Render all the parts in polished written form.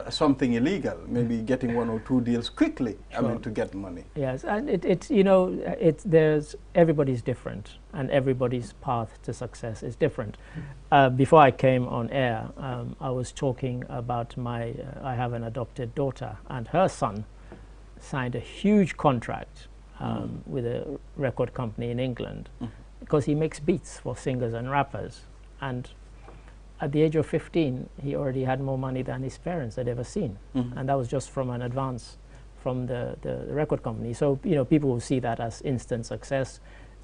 something illegal, maybe getting 1 or 2 deals quickly, Sure. I mean, to get money. Yes, and it's, you know, everybody's different, and everybody's path to success is different. Before I came on air, I was talking about I have an adopted daughter, and her son signed a huge contract with a record company in England because he makes beats for singers and rappers. And at the age of 15, he already had more money than his parents had ever seen. And that was just from an advance from the record company. So, you know, people will see that as instant success.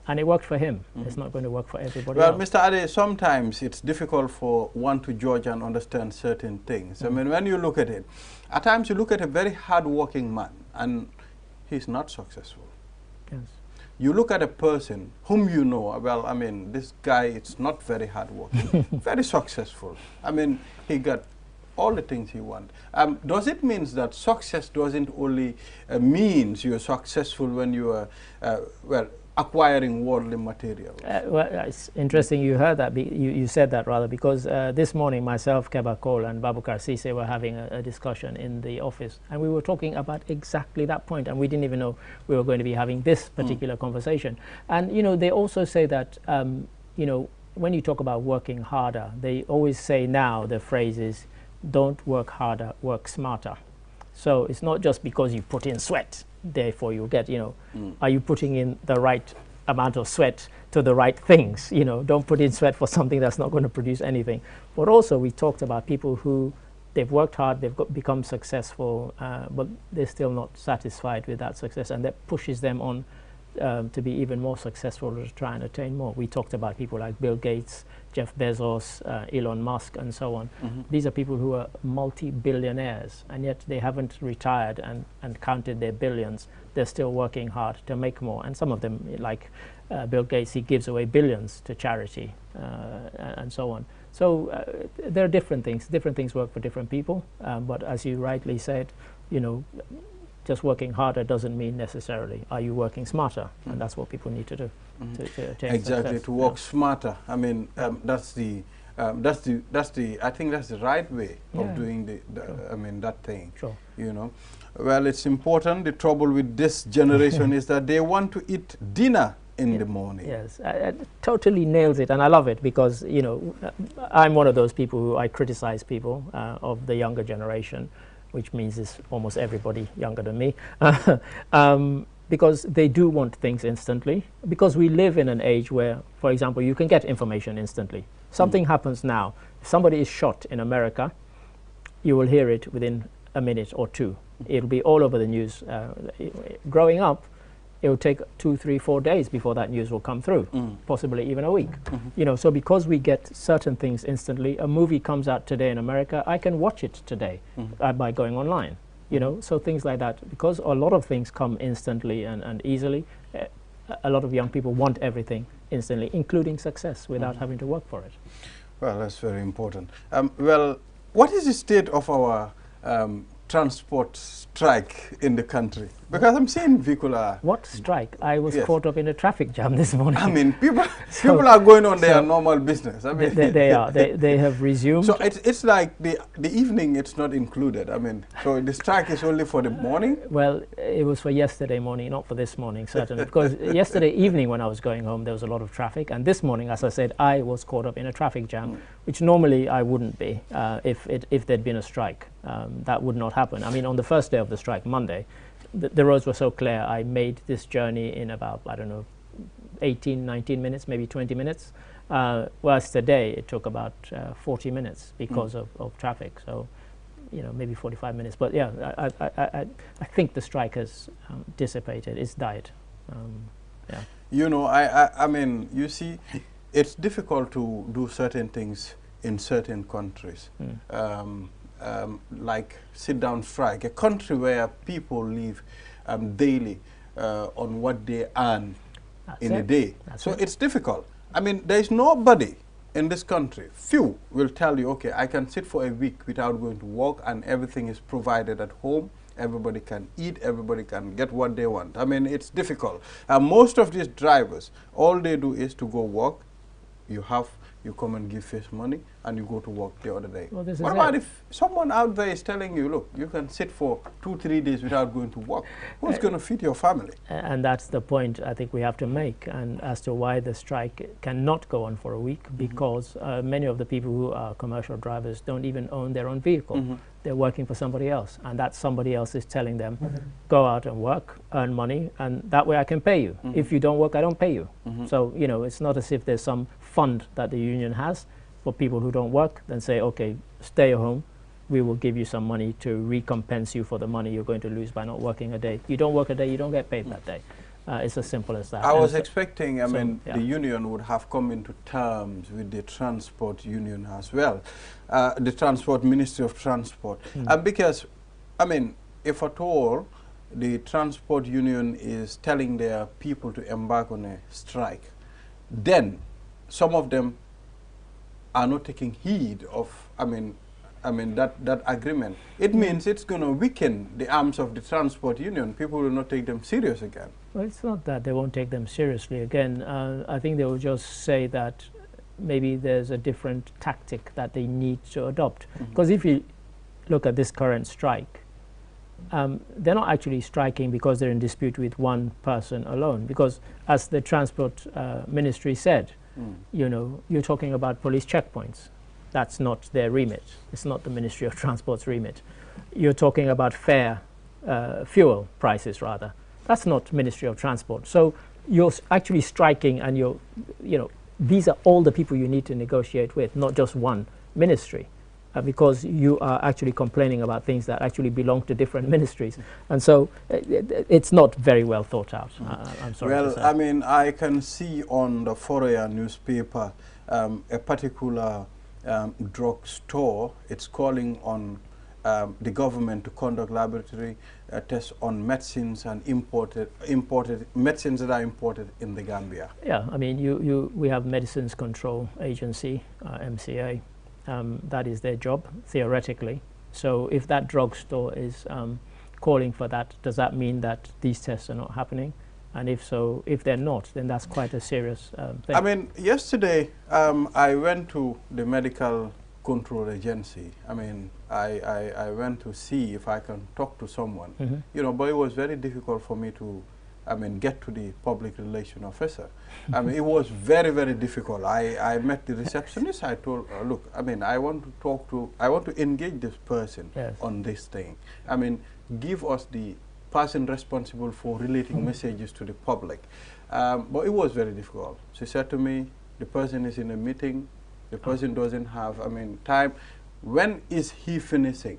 And it worked for him. It's not going to work for everybody Well, else. Mr. Ade, sometimes it's difficult for one to judge and understand certain things. I mean, when you look at it, at times you look at a very hard-working man, and he's not successful. Yes. You look at a person whom you know, well, I mean, this guy is not very hard-working, very successful. I mean, he got all the things he wants. Does it mean that success doesn't only means you're successful when you are, well, acquiring worldly materials? Well, it's interesting you heard that, you said that rather, because this morning myself, Keba Cole and Babukar Sise were having a discussion in the office, and we were talking about exactly that point, and we didn't even know we were going to be having this particular conversation. And, you know, they also say that, you know, when you talk about working harder, they always say now the phrase is, don't work harder, work smarter. So it's not just because you put in sweat, therefore you'll get, you know, are you putting in the right amount of sweat to the right things? You know, don't put in sweat for something that's not going to produce anything. But also we talked about people who, they've worked hard, they've become successful, but they're still not satisfied with that success, and that pushes them on to be even more successful, to try and attain more. We talked about people like Bill Gates, Jeff Bezos, Elon Musk, and so on. These are people who are multi-billionaires, and yet they haven't retired and counted their billions. They're still working hard to make more. And some of them, like Bill Gates, he gives away billions to charity, and so on. So there are different things. Different things work for different people. But as you rightly said, you know, just working harder doesn't mean necessarily are you working smarter, and that's what people need to do to attain exactly success. to work smarter. I mean, that's the I think that's the right way of doing the I mean, that thing. Sure. You know, well, it's important. The trouble with this generation is that they want to eat dinner in the morning. Yes, totally nails it, and I love it because, you know, I'm one of those people who I criticize people of the younger generation, which means it's almost everybody younger than me, because they do want things instantly, because we live in an age where, for example, you can get information instantly. Something happens now. If somebody is shot in America, you will hear it within a minute or two. It'll be all over the news. Growing up, it will take 2, 3, 4 days before that news will come through, possibly even a week. You know, so because we get certain things instantly, a movie comes out today in America, I can watch it today by going online. You know, so things like that. Because a lot of things come instantly and easily, a lot of young people want everything instantly, including success, without having to work for it. Well, that's very important. Well, what is the state of our transport strike in the country? Because I'm seeing vehicular. What strike? I was caught up in a traffic jam this morning. I mean, people are going on their normal business. I mean, they are. They have resumed. So it's like the evening. It's not included. I mean, so the strike is only for the morning. Well, it was for yesterday morning, not for this morning, certainly. Because yesterday evening, when I was going home, there was a lot of traffic, and this morning, as I said, I was caught up in a traffic jam, which normally I wouldn't be if there'd been a strike. That would not happen. I mean, on the first day of the strike, Monday, the roads were so clear. I made this journey in about, I don't know, 18, 19 minutes, maybe 20 minutes. Whereas today it took about 40 minutes because of traffic. So, you know, maybe 45 minutes. But yeah, I think the strike has dissipated. It's died. Yeah. You know, I mean, you see, it's difficult to do certain things in certain countries. Like sit-down strike, a country where people live daily on what they earn in a day. So it's difficult. I mean, there is nobody in this country, few will tell you, okay, I can sit for a week without going to work and everything is provided at home. Everybody can eat, everybody can get what they want. I mean, it's difficult. Most of these drivers, all they do is to go work. You have you come and give face money, and you go to work the other day. Well, what about if someone out there is telling you, look, you can sit for 2-3 days without going to work? Who's going to feed your family? And that's the point I think we have to make, and as to why the strike cannot go on for a week, because many of the people who are commercial drivers don't even own their own vehicle. They're working for somebody else, and that somebody else is telling them, go out and work, earn money, and that way I can pay you. If you don't work, I don't pay you. So, you know, it's not as if there's some fund that the union has for people who don't work, then say, okay, stay at home, we will give you some money to recompense you for the money you're going to lose by not working a day. You don't work a day, you don't get paid that day. It's as simple as that. I was expecting, I mean, the union would have come into terms with the transport union as well, the Transport Ministry of Transport. Because, I mean, if at all the transport union is telling their people to embark on a strike, then some of them are not taking heed of, I mean that agreement. It means it's going to weaken the arms of the transport union. People will not take them serious again. Well, it's not that they won't take them seriously again. I think they will just say that maybe there's a different tactic that they need to adopt. Because if you look at this current strike, they're not actually striking because they're in dispute with one person alone. Because as the Transport Ministry said, you know, you're talking about police checkpoints. That's not their remit. It's not the Ministry of Transport's remit. You're talking about fair fuel prices, rather. That's not Ministry of Transport. So you're actually striking, and you know, these are all the people you need to negotiate with, not just one ministry, because you are actually complaining about things that actually belong to different ministries. And so it's not very well thought out. I'm sorry to say. Well, I mean, I can see on the Foroyaa newspaper a particular drug store. It's calling on the government to conduct laboratory tests on medicines and imported medicines that are imported in the Gambia. Yeah, I mean, we have Medicines Control Agency, MCA. That is their job, theoretically. So if that drugstore is calling for that, does that mean that these tests are not happening? And if so, if they're not, then that's quite a serious thing. I mean, yesterday I went to the Medical Control Agency. I mean, I went to see if I can talk to someone. You know, but it was very difficult for me to, I mean, get to the public relation officer. I mean, it was very, very difficult. I met the receptionist. I told her, look, I mean, I want to engage this person on this thing. I mean, give us the person responsible for relating messages to the public. But it was very difficult. She said to me, the person is in a meeting, the person doesn't have, I mean, time. When is he finishing?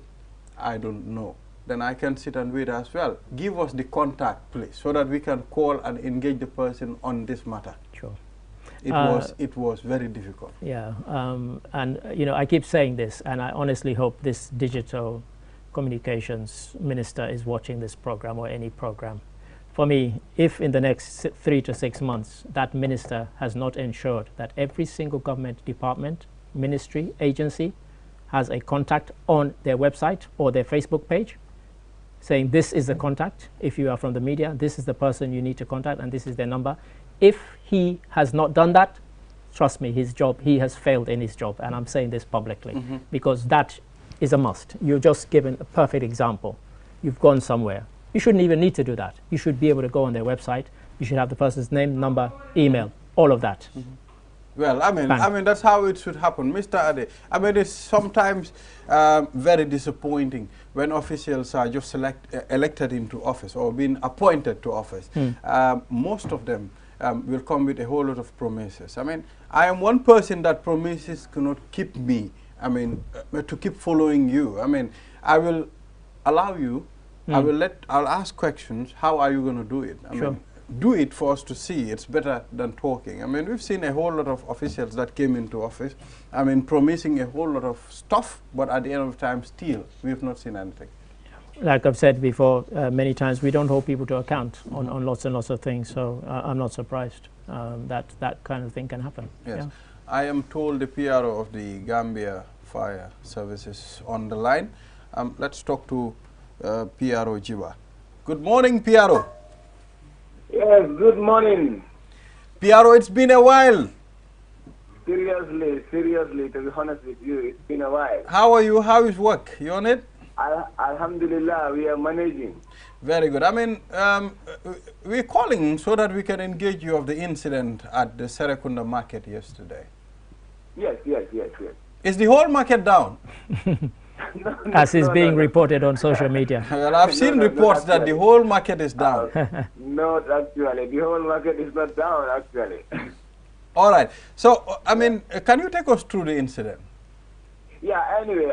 I don't know. Then I can sit and wait as well. Give us the contact, please, so that we can call and engage the person on this matter. Sure. It was very difficult. Yeah, and you know, I keep saying this, and I honestly hope this digital communications minister is watching this program, or any program. For me, if in the next 3 to 6 months that minister has not ensured that every single government department, ministry, agency has a contact on their website or their Facebook page saying this is the contact, if you are from the media, this is the person you need to contact and this is their number. If he has not done that, trust me, he has failed in his job, and I'm saying this publicly because that is a must. You're just given a perfect example. You've gone somewhere. You shouldn't even need to do that. You should be able to go on their website. You should have the person's name, number, email, all of that. Well, I mean, that's how it should happen, Mr. Ade. I mean, it's sometimes very disappointing when officials are just elected into office or being appointed to office. Most of them will come with a whole lot of promises. I mean, I am one person that promises cannot keep me. I mean, to keep following you. I mean, I will allow you. I'll ask questions. How are you going to do it? I mean, do it for us to see. It's better than talking. I mean, we've seen a whole lot of officials that came into office, I mean, promising a whole lot of stuff, but at the end of the time, still, we've not seen anything. Like I've said before, many times, we don't hold people to account on lots and lots of things, so I'm not surprised that that kind of thing can happen. Yes. Yeah. I am told the PRO of the Gambia Fire Services on the line. Let's talk to PRO Jiba. Good morning, PRO. Yes, good morning. PRO, it's been a while. Seriously, to be honest with you, it's been a while. How are you? How is work? You on it? Alhamdulillah, we are managing. Very good. I mean, we're calling so that we can engage you of the incident at the Serekunda market yesterday. Yes. Is the whole market down? As is being reported on social media. Well, I've seen reports that the whole market is down. Not actually. The whole market is not down, actually. All right. So, I mean, can you take us through the incident? Yeah, anyway,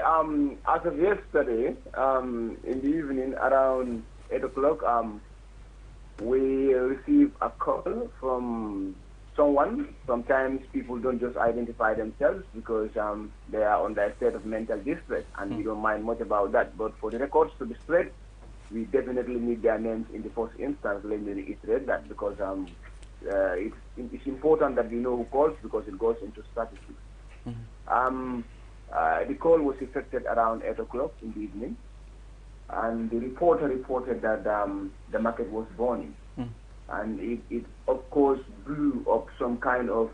as of yesterday, in the evening, around 8 o'clock, we received a call from someone. Sometimes people don't just identify themselves because they are under a state of mental distress, and we don't mind much about that. But for the records to be straight, we definitely need their names in the first instance. Let me reiterate that, because it's important that we know who calls, because it goes into statistics. The call was effected around 8 o'clock in the evening, and the reporter reported that the market was burning. And it of course blew up some kind of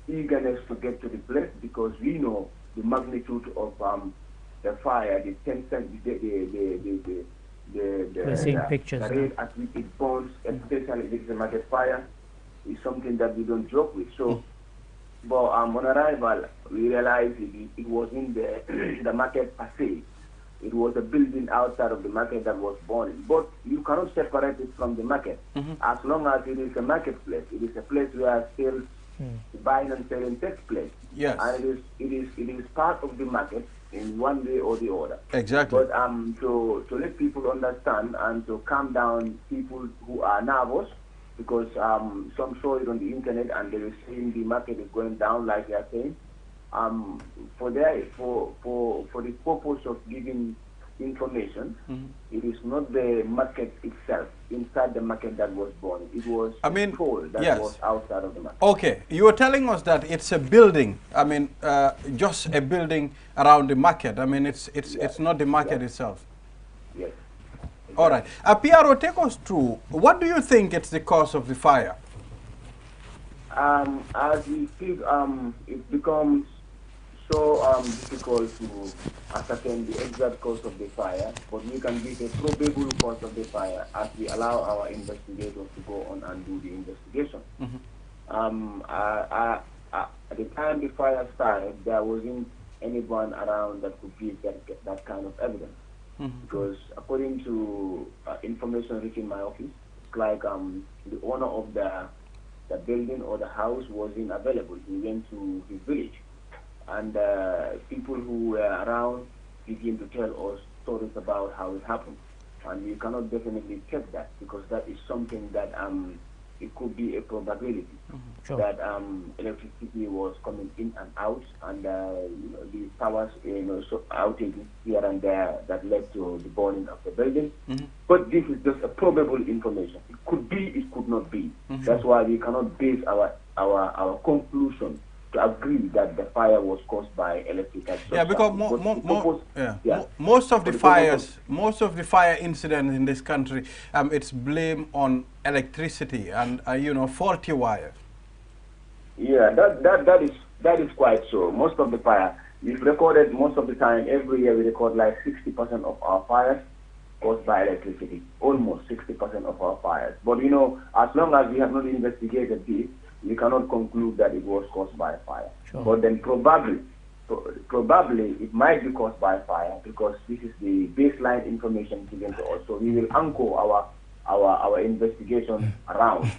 eagerness to get to the place, because we know the magnitude of the fire, the 10 cent, We're seeing pictures. The rate at which it burns, especially if it's a market fire, is something that we don't joke with. So, but on arrival, we realized it wasn't the market per se. It was a building outside of the market that was burning. But you cannot separate it from the market. As long as it is a marketplace, it is a place where sales, buying and selling takes place. Yes. And it is part of the market in one way or the other. Exactly. But to let people understand and to calm down people who are nervous, because some saw it on the internet and they were saying the market is going down, like they are saying. For the purpose of giving information, it is not the market itself, inside the market, that was born. It was control that was outside of the market. Okay, you were telling us that it's a building. I mean, just a building around the market. I mean, it's not the market itself. Yes. Exactly. All right. Piero, take us through. What do you think it's the cause of the fire? As we speak, it becomes so difficult to ascertain the exact cause of the fire, but we can give a probable cause of the fire as we allow our investigators to go on and do the investigation. At the time the fire started, there wasn't anyone around that could give that kind of evidence. Because according to information reaching my office, it's like the owner of the building or the house wasn't available. He went to his village, and people who were around begin to tell us stories about how it happened. And we cannot definitely check that, because that is something that it could be a probability that electricity was coming in and out, and the powers, so outages here and there that led to the burning of the building. But this is just a probable information. It could be, it could not be. That's why we cannot base our conclusion to agree that the fire was caused by electrical substance. Yeah, because most of the fire incidents in this country, it's blame on electricity and faulty wires. Yeah, that is quite so. Most of the fire, we've recorded most of the time. Every year we record like 60% of our fires caused by electricity. Almost 60% of our fires. But as long as we have not investigated this, we cannot conclude that it was caused by fire. But then probably it might be caused by fire, because this is the baseline information given to us. So we will anchor our investigation around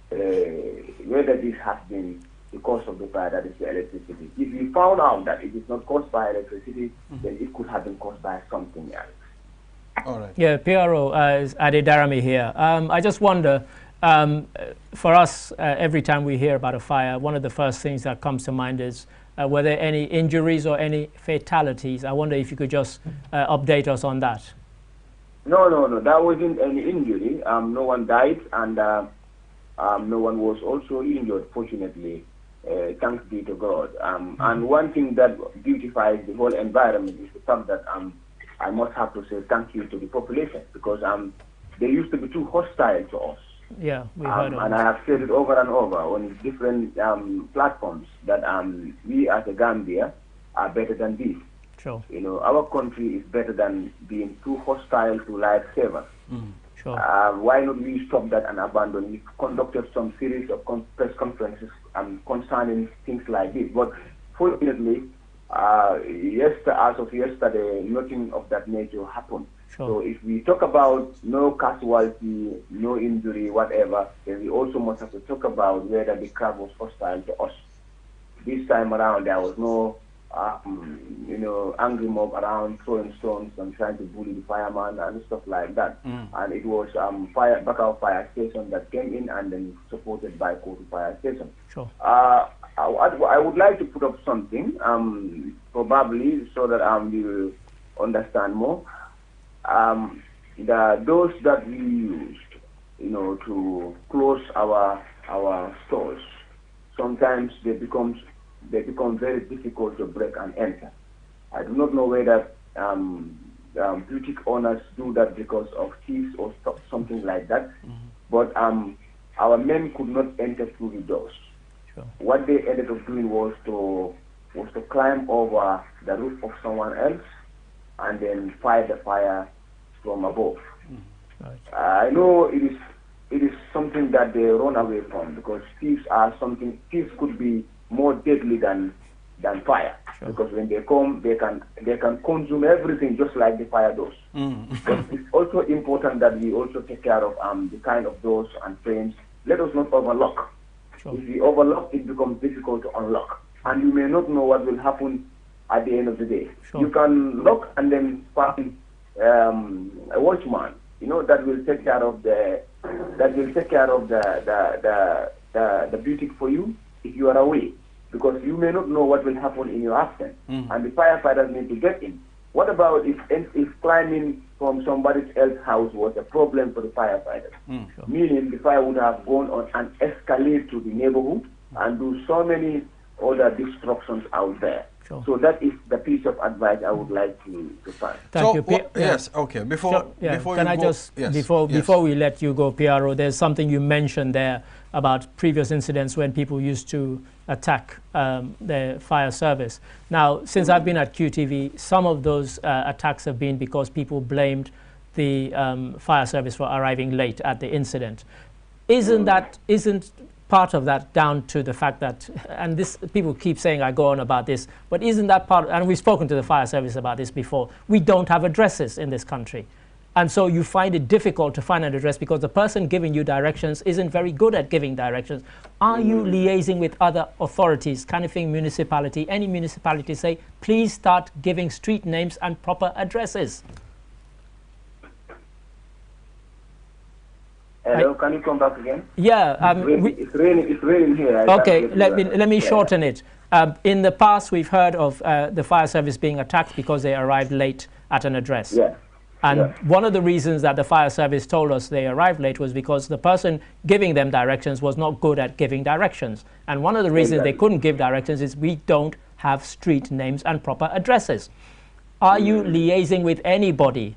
whether this has been the cause of the fire, that is the electricity. If we found out that it is not caused by electricity, then it could have been caused by something else. All right. Yeah, Piero, Adedarami here. I just wonder, for us, every time we hear about a fire, one of the first things that comes to mind is were there any injuries or any fatalities? I wonder if you could just update us on that. No, there wasn't any injury. No one died, and no one was also injured, fortunately. Thanks be to God. And one thing that beautifies the whole environment is the fact that I must have to say thank you to the population, because they used to be too hostile to us. Yeah, we heard of and it. I have said it over and over on different platforms that we as a Gambia are better than this. Sure. You know, our country is better than being too hostile to lifesavers. Sure. Why not we stop that and abandon? We conducted some series of press conferences concerning things like this. But fortunately, as of yesterday, nothing of that nature happened. Sure. So if we talk about no casualty, no injury, whatever, then we also must have to talk about whether the crowd was hostile to us. This time around, there was no angry mob around throwing stones and trying to bully the fireman and stuff like that. And it was Bakau Fire Station that came in and then supported by Kotu Fire Station. Sure. I would like to put up something, probably so that we will understand more. Those that we used, to close our stores, sometimes they become very difficult to break and enter. I do not know whether boutique owners do that because of thieves or something like that. But our men could not enter through the doors. Sure. What they ended up doing was to climb over the roof of someone else and then fight the fire from above. Right. I know it is something that they run away from, because thieves could be more deadly than fire. Sure. Because when they come, they can consume everything just like the fire does. But it's also important that we also take care of the kind of doors and frames. Let us not overlock. Sure. If we overlock, it becomes difficult to unlock, and you may not know what will happen at the end of the day. Sure. You can lock and then find a watchman, that will take care of the boutique for you if you are away, because you may not know what will happen in your absence, and the firefighters need to get in. What about if climbing from somebody else's house was a problem for the firefighters? Sure. Meaning the fire would have gone on and escalate to the neighborhood and do so many other destructions out there. Sure. So that is the piece of advice I would like to find. Thank you. Yes, okay. Before we let you go, Piero, there's something you mentioned there about previous incidents when people used to attack the fire service. Now, since I've been at QTV, some of those attacks have been because people blamed the fire service for arriving late at the incident. Isn't part of that down to the fact that, and this people keep saying I go on about this, but isn't that part, and we've spoken to the fire service about this before, we don't have addresses in this country. And so you find it difficult to find an address because the person giving you directions isn't very good at giving directions. Are you liaising with other authorities, Kanifing municipality, any municipality, say, please start giving street names and proper addresses? Hello, can you come back again? Yeah. It's raining here. Okay, let me shorten it. In the past, we've heard of the fire service being attacked because they arrived late at an address. Yeah. And one of the reasons that the fire service told us they arrived late was because the person giving them directions was not good at giving directions. And one of the reasons they couldn't give directions is we don't have street names and proper addresses. Are you liaising with anybody,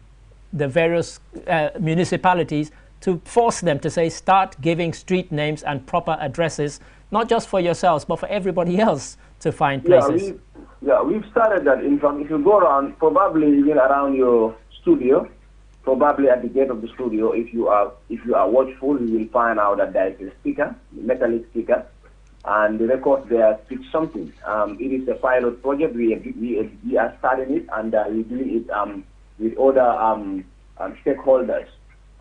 the various municipalities, to force them to say, start giving street names and proper addresses, not just for yourselves, but for everybody else to find places? We've started that. In fact, if you go around, probably even around your studio, probably at the gate of the studio, if you are watchful, you will find out that there is a sticker, a metallic sticker, and the record there speaks something. It is a pilot project. We are starting it, and we're doing it with other stakeholders.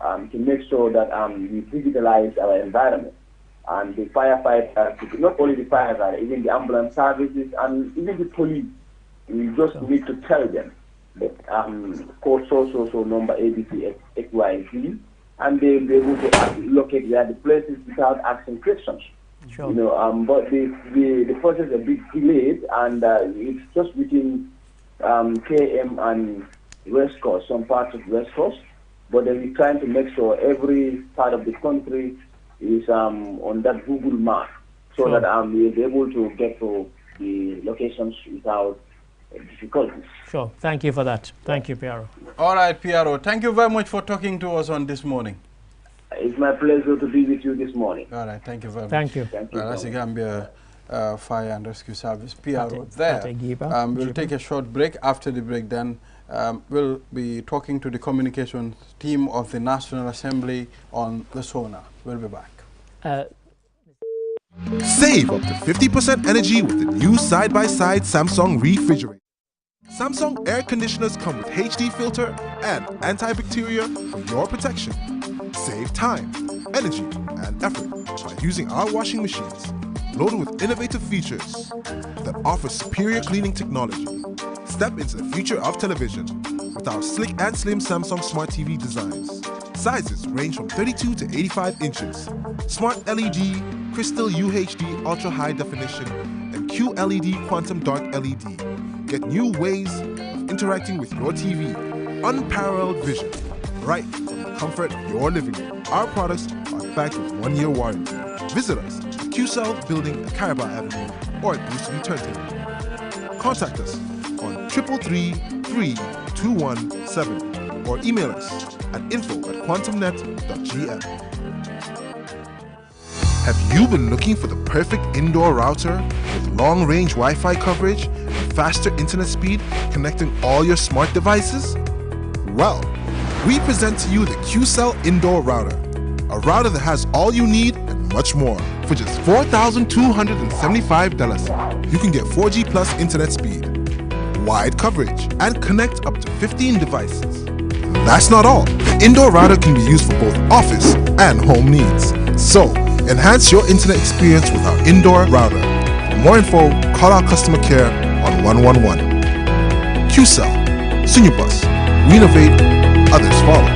To make sure that we digitalize our environment. And the firefighters, not only the firefighters, even the ambulance services and even the police, we just need to tell them that code so number ABC XYZ, and they'll be able to locate where the places without asking questions. Sure. But the process is a bit delayed, and it's just between KM and West Coast, some parts of West Coast. But then we're trying to make sure every part of the country is on that Google map, so that we'll be able to get to the locations without difficulties. Sure. Thank you for that. Thank you, Piero. All right, Piero. Thank you very much for talking to us on this morning. It's my pleasure to be with you this morning. All right, thank you very much. Thank you. Thank you. Well, that's the Gambia Fire and Rescue Service, PRO there. We'll take a short break. After the break, then we'll be talking to the communications team of the National Assembly on the SONA. We'll be back. Save up to 50% energy with the new side-by-side Samsung refrigerator. Samsung air conditioners come with HD filter and antibacterial for your protection. Save time, energy, and effort by using our washing machines, loaded with innovative features that offer superior cleaning technology. Step into the future of television with our slick and slim Samsung Smart TV designs. Sizes range from 32 to 85 inches. Smart LED, Crystal UHD Ultra High Definition, and QLED Quantum Dark LED. Get new ways of interacting with your TV. Unparalleled vision, right from the comfort of your living room. Our products are backed with 1-year warranty. Visit us at QCell Building at Caraba Avenue or at Boosterview Turntable. Contact us on 333-3217 or email us at info@quantumnet.gm. Have you been looking for the perfect indoor router with long-range Wi-Fi coverage and faster internet speed connecting all your smart devices? Well, we present to you the QCell Indoor Router, a router that has all you need and much more. For just $4,275, you can get 4G plus internet speed, wide coverage, and connect up to 15 devices. That's not all. The indoor router can be used for both office and home needs. So, enhance your internet experience with our indoor router. For more info, call our customer care on 111. QCell, Sunubus, we innovate, others follow.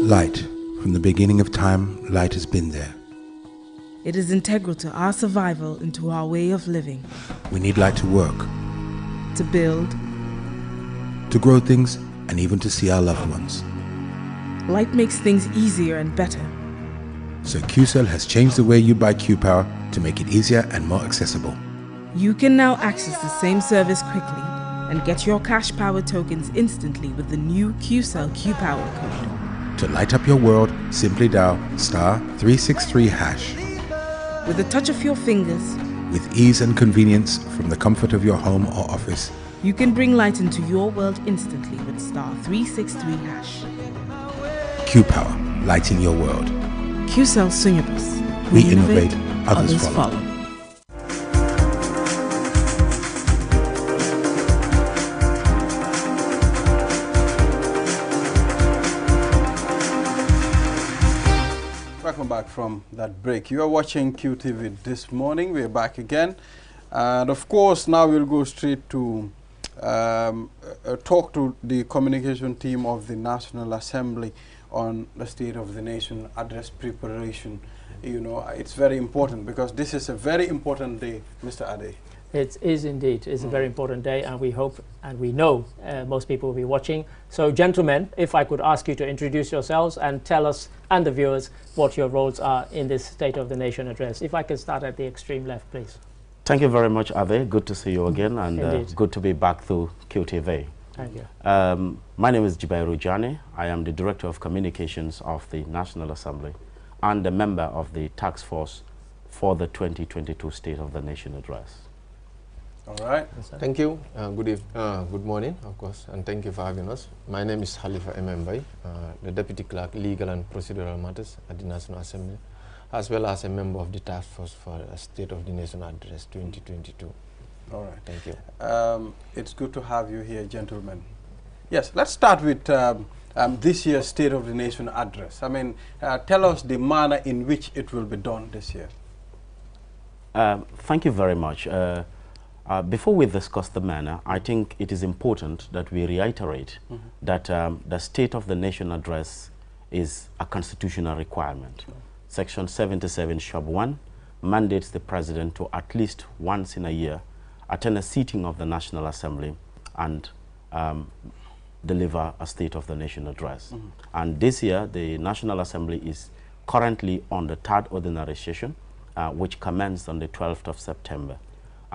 Light. From the beginning of time, light has been there. It is integral to our survival and to our way of living. We need light to work, To build, to grow things, and even to see our loved ones. light makes things easier and better. So QCell has changed the way you buy Q-Power to make it easier and more accessible. You can now access the same service quickly and get your cash power tokens instantly with the new QCell Q-Power code. To light up your world, simply dial *363#. With a touch of your fingers, With ease and convenience from the comfort of your home or office, you can bring light into your world instantly with *363#. Q-Power, lighting your world. QCell Sunubus. We innovate, others follow. Welcome back from that break. You are watching QTV this morning. We are back again. And of course, now we'll go straight to talk to the communication team of the National Assembly on the State of the Nation address preparation. You know, it's very important because this is a very important day, Mr. Ade. It is indeed. It's a very important day, and we hope and we know most people will be watching. So, gentlemen, if I could ask you to introduce yourselves and tell us and the viewers what your roles are in this State of the Nation address. If I could start at the extreme left, please. Thank you very much, Ade. Good to see you again, and good to be back through QTV. Thank you. My name is Jibairu Jani. I am the Director of Communications of the National Assembly and a member of the task force for the 2022 State of the Nation address. All right. Thank you. Good morning, of course, and thank you for having us. My name is Khalifa Emembai, the Deputy Clerk, Legal and Procedural Matters at the National Assembly, as well as a member of the Task Force for State of the Nation Address 2022. All right. Thank you. It's good to have you here, gentlemen. Yes, let's start with this year's State of the Nation address. I mean, tell us the manner in which it will be done this year. Thank you very much. Before we discuss the manner, I think it is important that we reiterate that the State of the Nation address is a constitutional requirement. Section 77(1) mandates the President to at least once in a year attend a sitting of the National Assembly and deliver a State of the Nation address. And this year, the National Assembly is currently on the 3rd ordinary session, which commenced on the 12th of September.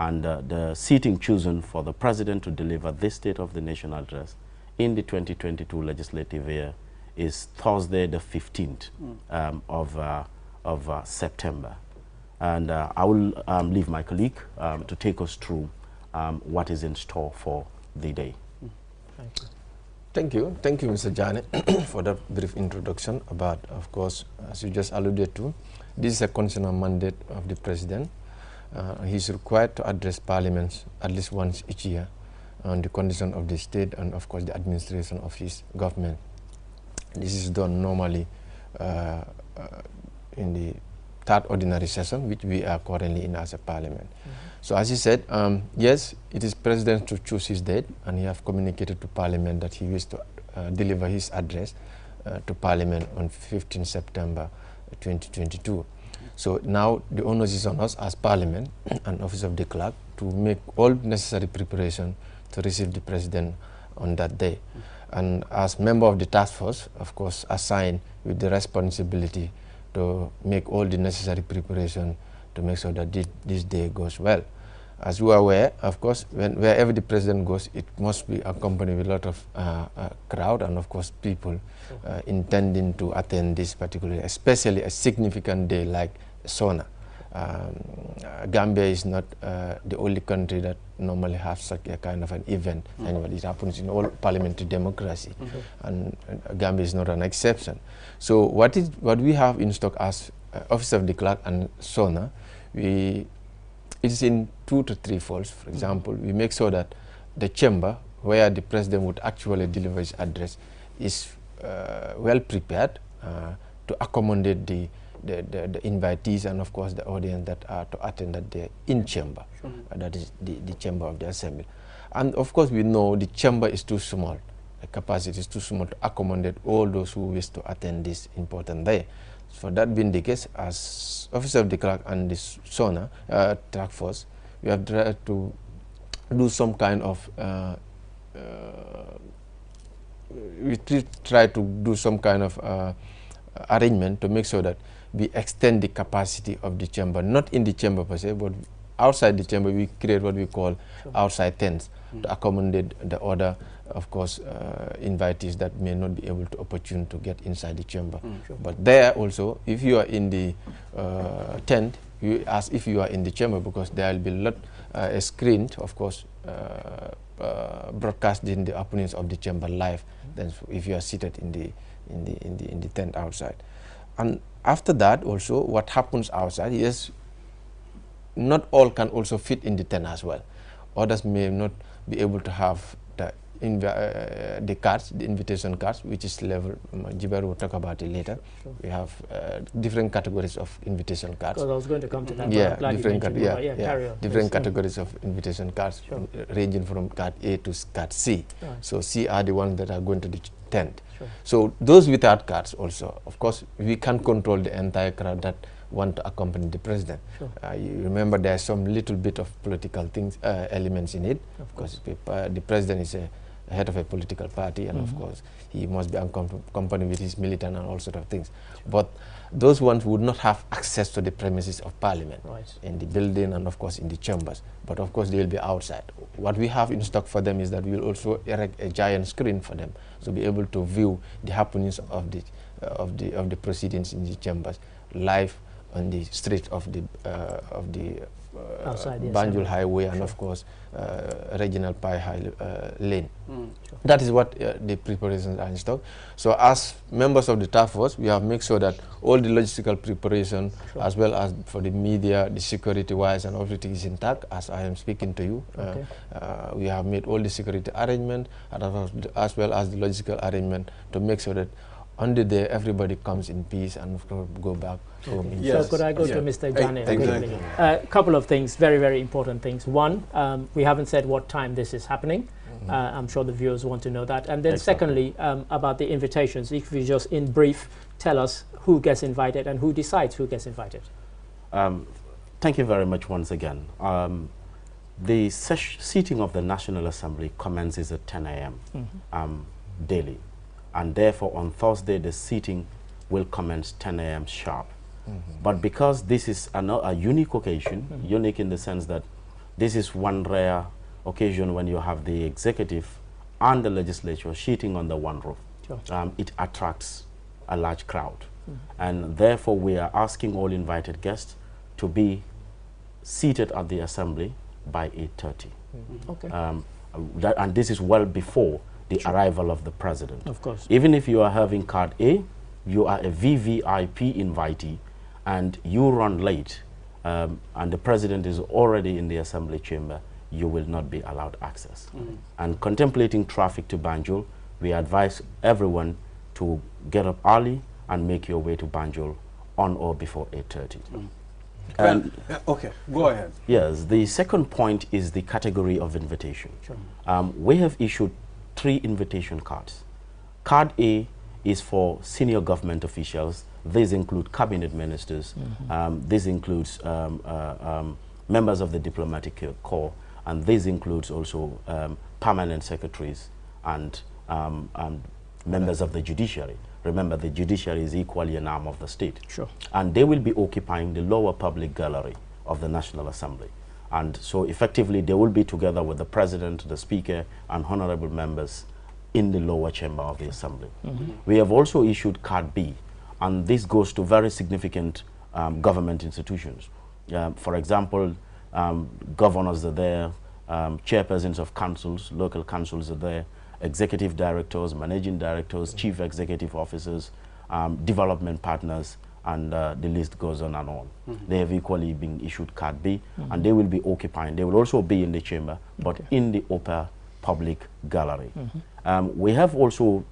And the seating chosen for the President to deliver this State of the Nation address in the 2022 legislative year is Thursday, the 15th of September. And I will leave my colleague to take us through what is in store for the day. Thank you. Thank you, Mr. Jani, for that brief introduction about, of course, as you just alluded to, this is a constitutional mandate of the President. He's required to address Parliament at least once each year on the condition of the state and, of course, the administration of his government. This is done normally in the third ordinary session, which we are currently in as a Parliament. So, as he said, yes, it is President to choose his date, and he have communicated to Parliament that he wishes to deliver his address to Parliament on 15 September 2022. So now the onus is on us as Parliament and Office of the Clerk to make all necessary preparation to receive the President on that day. And as member of the task force, of course, assigned with the responsibility to make all the necessary preparation to make sure that this day goes well. As you are aware, of course, wherever the President goes, it must be accompanied with a lot of crowd and, of course, people intending to attend this particular, especially a significant day like SONA. Gambia is not the only country that normally has such a kind of an event. Anyway, it happens in all parliamentary democracy, and Gambia is not an exception. So what we have in stock as Office of the Clerk and SONA, it is in 2 to 3 folds. For example, we make sure that the chamber where the President would actually deliver his address is well prepared to accommodate the invitees and, of course, the audience that are to attend that day in chamber. That is the chamber of the assembly. And, of course, we know the chamber is too small. The capacity is too small to accommodate all those who wish to attend this important day. For that being the case, as Officer of the Clerk and the SONA task force, we have tried to do some kind of arrangement to make sure that we extend the capacity of the chamber, not in the chamber per se, but outside the chamber. We create what we call outside tents to accommodate the other, of course, invitees that may not be able to opportune to get inside the chamber. But there also, if you are in the tent, as if you are in the chamber, because there will be a screen, of course, broadcasting the openings of the chamber live. Then, if you are seated in the tent outside, and after that also, what happens outside is not all can also fit in the tent as well. Others may not be able to have the cards, the invitation cards, which is level. Jibar will talk about it later. We have different categories of invitation cards. Because I was going to come to that. Yeah, different categories of invitation cards, ranging from card A to card C. So C are the ones that are going to the tent. So those without cards also, of course, we can't control the entire crowd that want to accompany the President. You remember there's some little bit of political things, elements in it. Of course, the President is a head of a political party, and of course he must be accompanied with his militant and all sort of things. But those ones would not have access to the premises of Parliament, in the building and of course in the chambers. But of course they will be outside. What we have in stock for them is that we will also erect a giant screen for them to be able to view the happenings of the proceedings in the chambers live on the streets of the Banjul Highway and of course Regional Pi Lane. That is what the preparations are in stock. So as members of the task force, we have made sure that all the logistical preparation, as well as for the media, the security wise and everything is intact as I am speaking to you. We have made all the security arrangement as well as the logistical arrangement to make sure that on the day everybody comes in peace and go back home. So could I go to Mr. Jani? Exactly. A couple of things, very, very important things. One, we haven't said what time this is happening. I'm sure the viewers want to know that. And then secondly, about the invitations, if you just in brief tell us who gets invited and who decides who gets invited. Thank you very much once again. The seating of the National Assembly commences at 10 a.m. Daily. And therefore on Thursday the seating will commence 10 a.m. sharp. But because this is a unique occasion, unique in the sense that this is one rare occasion when you have the executive and the legislature sitting under one roof. Sure. It attracts a large crowd. And therefore, we are asking all invited guests to be seated at the assembly by 8:30. Okay. And this is well before the arrival of the president. Of course. Even if you are having card A, you are a VVIP invitee, and you run late, and the president is already in the assembly chamber, you will not be allowed access. And contemplating traffic to Banjul, we advise everyone to get up early and make your way to Banjul on or before 8:30. And okay, go ahead. Yes, the second point is the category of invitation. Sure. We have issued 3 invitation cards. Card A is for senior government officials. These include cabinet ministers. This includes members of the diplomatic corps, and this includes also permanent secretaries and members of the judiciary. Remember, the judiciary is equally an arm of the state. Sure. And they will be occupying the lower public gallery of the National Assembly. And so effectively, they will be together with the president, the speaker, and honorable members in the lower chamber of the assembly. We have also issued Card B, and this goes to very significant government institutions. For example, governors are there, chairpersons of councils, local councils are there, executive directors, managing directors, chief executive officers, development partners, and the list goes on and on. They have equally been issued Card B, and they will be occupying. They will also be in the chamber, but in the upper public gallery. We have also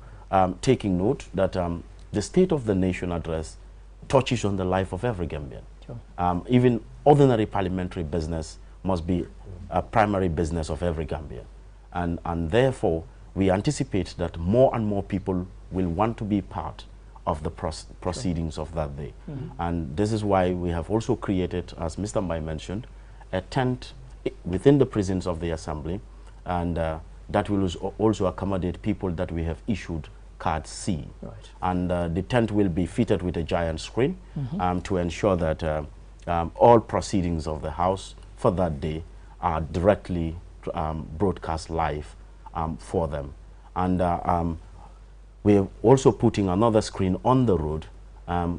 taken note that the State of the Nation address touches on the life of every Gambian. Sure. Even ordinary parliamentary business must be a primary business of every Gambian. And therefore, we anticipate that more and more people will want to be part of the proceedings of that day. And this is why we have also created, as Mr. Mbai mentioned, a tent within the presence of the assembly, and that will also accommodate people that we have issued Card C. Right. And the tent will be fitted with a giant screen to ensure that all proceedings of the House for that day are directly broadcast live for them. And we are also putting another screen on the road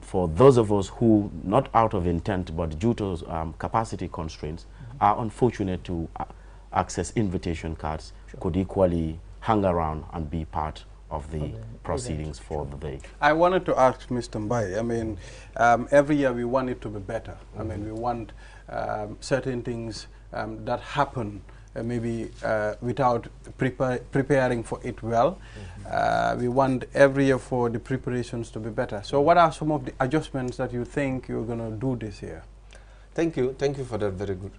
for those of us who, not out of intent, but due to capacity constraints, are unfortunate to access invitation cards, could equally hang around and be part of the proceedings for the day. I wanted to ask Mr. Mbai, I mean, every year we want it to be better. I mean, we want certain things that happen maybe without preparing for it well. We want every year for the preparations to be better. So what are some of the adjustments that you think you're going to do this year? Thank you for that very good,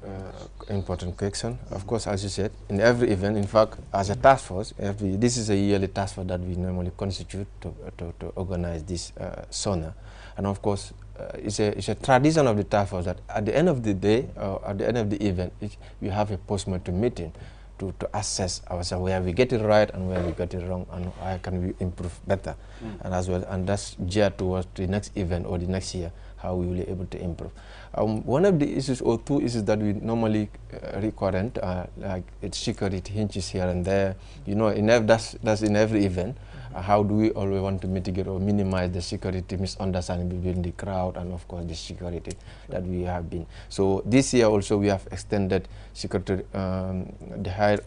important question. Of course, as you said, in every event, in fact, as a task force, this is a yearly task force that we normally constitute to organize this SONA. And of course, it's a tradition of the task force that at the end of the day, or at the end of the event, we have a post-mortem meeting to assess ourselves where we get it right and where we get it wrong, and how can we improve better, and as well, and that's geared towards the next event or the next year, how we will be able to improve. One of the issues or two issues that we normally recurrent, like it's security hinges here and there, you know, that's in every event. How do we always want to mitigate or minimize the security misunderstanding between the crowd and of course the security that we have been. So this year also we have extended security, the higher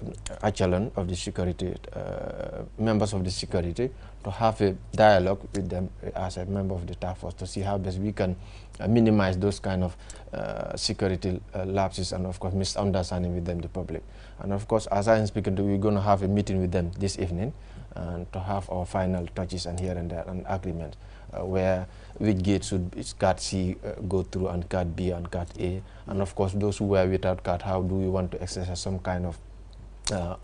echelon of the security, members of the security, to have a dialogue with them as a member of the task force to see how best we can minimize those kind of security lapses and of course misunderstanding with them, the public. And of course, as I am speaking to, we're going to have a meeting with them this evening and to have our final touches and here and there an agreement where which gate should Card C go through and Card B and Card A, and of course those who were without card, how do we want to exercise some kind of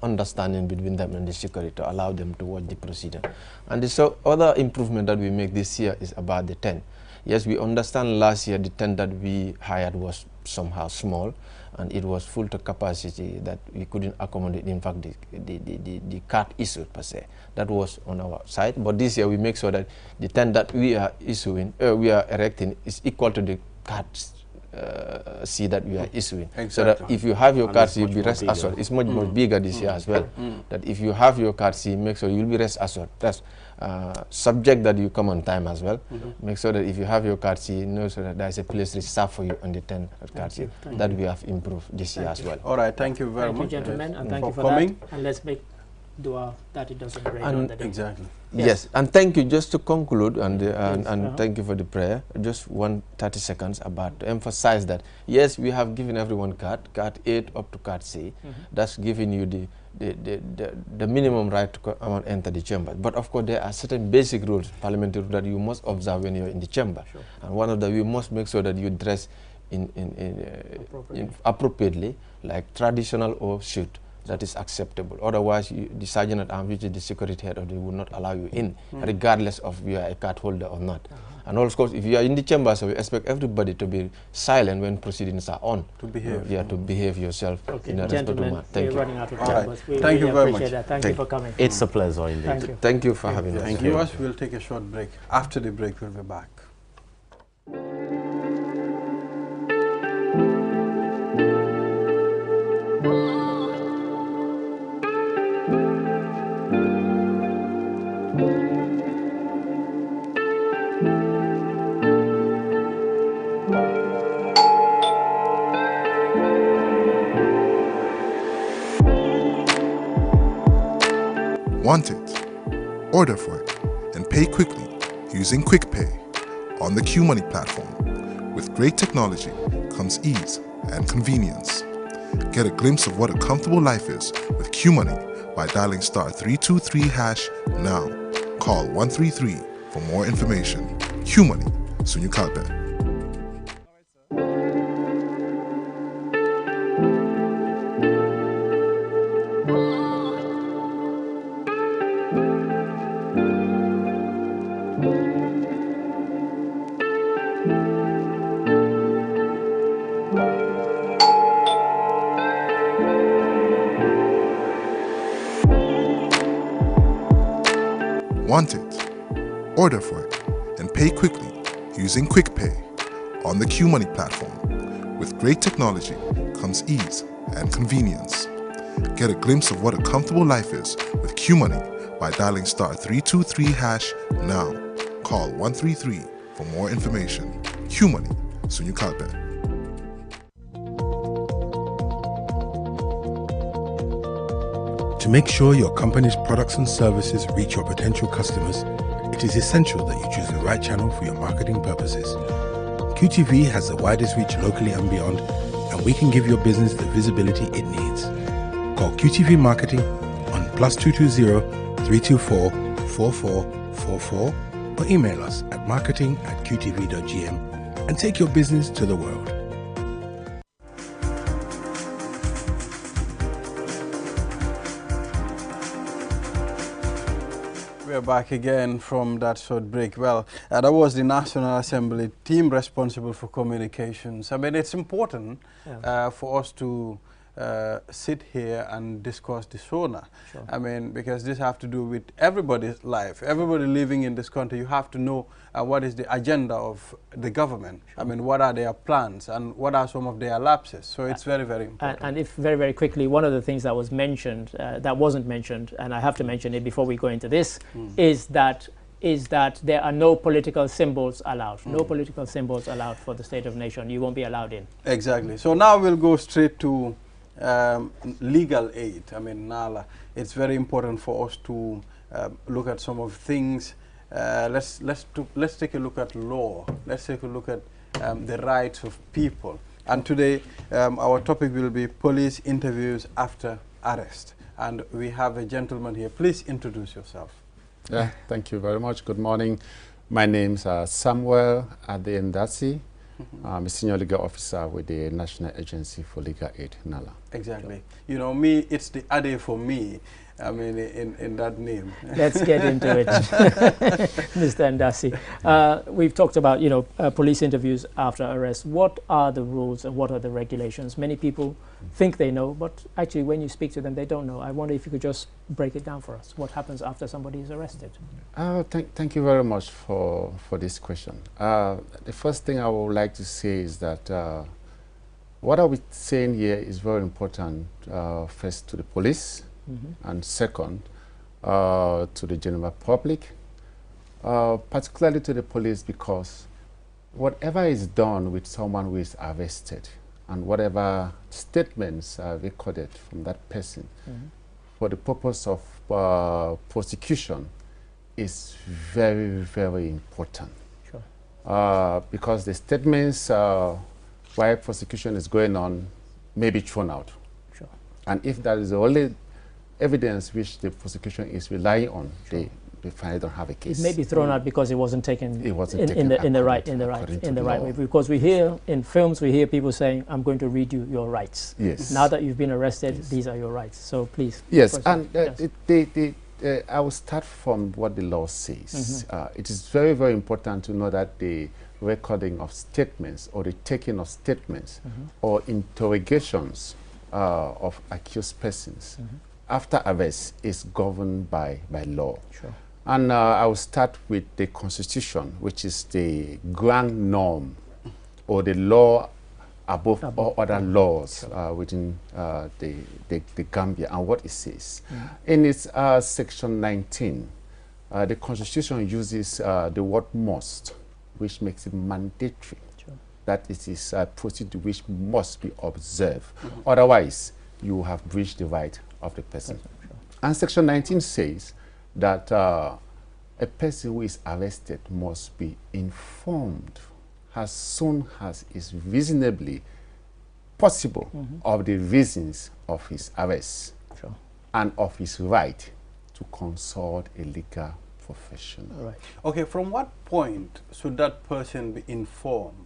understanding between them and the security to allow them to watch the procedure. And the other improvement that we make this year is about the tent. Yes, we understand last year the tent that we hired was somehow small and it was full to capacity that we couldn't accommodate, in fact, the card issue per se. That was on our side. But this year we make sure that the tent that we are issuing, we are erecting is equal to the cards C that we are issuing. Exactly. So that if you have your And card it's C, you'll much be more rest bigger. assured. It's much more bigger this year as well. That if you have your card C, make sure you'll be rest assured. That's subject that you come on time as well. Make sure that if you have your card C, know so that there's a place reserved for you on the 10 card C. That we have improved this year as well. All right, thank you very much. Thank you, gentlemen, and thank you for coming. that. And let's make dua that it doesn't rain And on the day. Exactly. Yes, and thank you. Just to conclude, and thank you for the prayer. Just 30 seconds about to emphasize that yes, we have given everyone card 8 up to card C. That's giving you the minimum right to enter the chamber. But of course, there are certain basic rules, parliamentary rules, that you must observe when you're in the chamber. And one of them, you must make sure that you dress appropriately, like traditional or suit. That is acceptable. Otherwise, the sergeant at arms, which is the security head of the, will not allow you in, regardless of you are a card holder or not. And also, if you are in the chamber, so we expect everybody to be silent when proceedings are on. To behave. To behave yourself in a respectful manner. Thank you. Running out of time, but we Thank you really very appreciate much. that. Thank you for coming. It's a pleasure indeed. Thank you. Thank you for having us. Thank you. Viewers, we'll take a short break. After the break, we'll be back. Want it? Order for it and pay quickly using QuickPay on the QMoney platform. With great technology comes ease and convenience. Get a glimpse of what a comfortable life is with QMoney by dialing *323# now. Call 133 for more information. QMoney, Sunyu Kalbe. Want it? Order for it and pay quickly using QuickPay on the QMoney platform. With great technology comes ease and convenience. Get a glimpse of what a comfortable life is with QMoney by dialing *323# now. Call 133 for more information. QMoney, Sunyu Kalbe. To make sure your company's products and services reach your potential customers, it is essential that you choose the right channel for your marketing purposes. QTV has the widest reach locally and beyond, and we can give your business the visibility it needs. Call QTV Marketing on +220 324 4444 or email us at marketing@qtv.gm and take your business to the world. We're back again from that short break. Well, that was the National Assembly team responsible for communications. I mean, it's important for us to sit here and discuss the SONA. Sure. I mean, because this have to do with everybody's life. Everybody living in this country, you have to know what is the agenda of the government. Sure. I mean, what are their plans and what are some of their lapses. So it's very, very important. And if very, very quickly, one of the things that was mentioned, that wasn't mentioned, and I have to mention it before we go into this, is that there are no political symbols allowed. No political symbols allowed for the State of Nation. You won't be allowed in. Exactly. So now we'll go straight to legal aid. I mean, Nala, it's very important for us to look at some of things. Let's take a look at law. Let's take a look at the rights of people. And today, our topic will be police interviews after arrest. And we have a gentleman here. Please introduce yourself. Yeah, thank you very much. Good morning. My name is Samuel Adendasi. I'm a senior legal officer with the National Agency for Legal Aid, NALA. Exactly. You know, me, it's the Ade for me. I mean, in that name. Let's get into it, Mr. Ndasi. We've talked about, you know, police interviews after arrest. What are the rules and what are the regulations? Many people think they know, but actually when you speak to them, they don't know. I wonder if you could just break it down for us. What happens after somebody is arrested? Thank you very much for this question. The first thing I would like to say is that what are we saying here is very important, first to the police, and second, to the general public, particularly to the police, because whatever is done with someone who is arrested and whatever statements are recorded from that person for the purpose of prosecution is very, very important. Sure. Because the statements while prosecution is going on may be thrown out. Sure. And if that is the only evidence which the prosecution is relying on, sure, they finally don't have a case. It may be thrown out because it wasn't taken, in the right way. Because we hear in films, we hear people saying, "I'm going to read you your rights." Yes. Now that you've been arrested, yes, these are your rights. So please. Yes, and yes, I will start from what the law says. It is very, very important to know that the recording of statements or the taking of statements or interrogations of accused persons after arrest is governed by law. Sure. And I will start with the Constitution, which is the grand norm or the law above all other laws, sure, within the Gambia, and what it says. In its section 19, the Constitution uses the word must, which makes it mandatory, sure, that it is a procedure which must be observed. Otherwise, you have breached the right of the person. Sure. And section 19 says that a person who is arrested must be informed as soon as is reasonably possible of the reasons of his arrest, sure, and of his right to consult a legal professional. Right. Okay, from what point should that person be informed?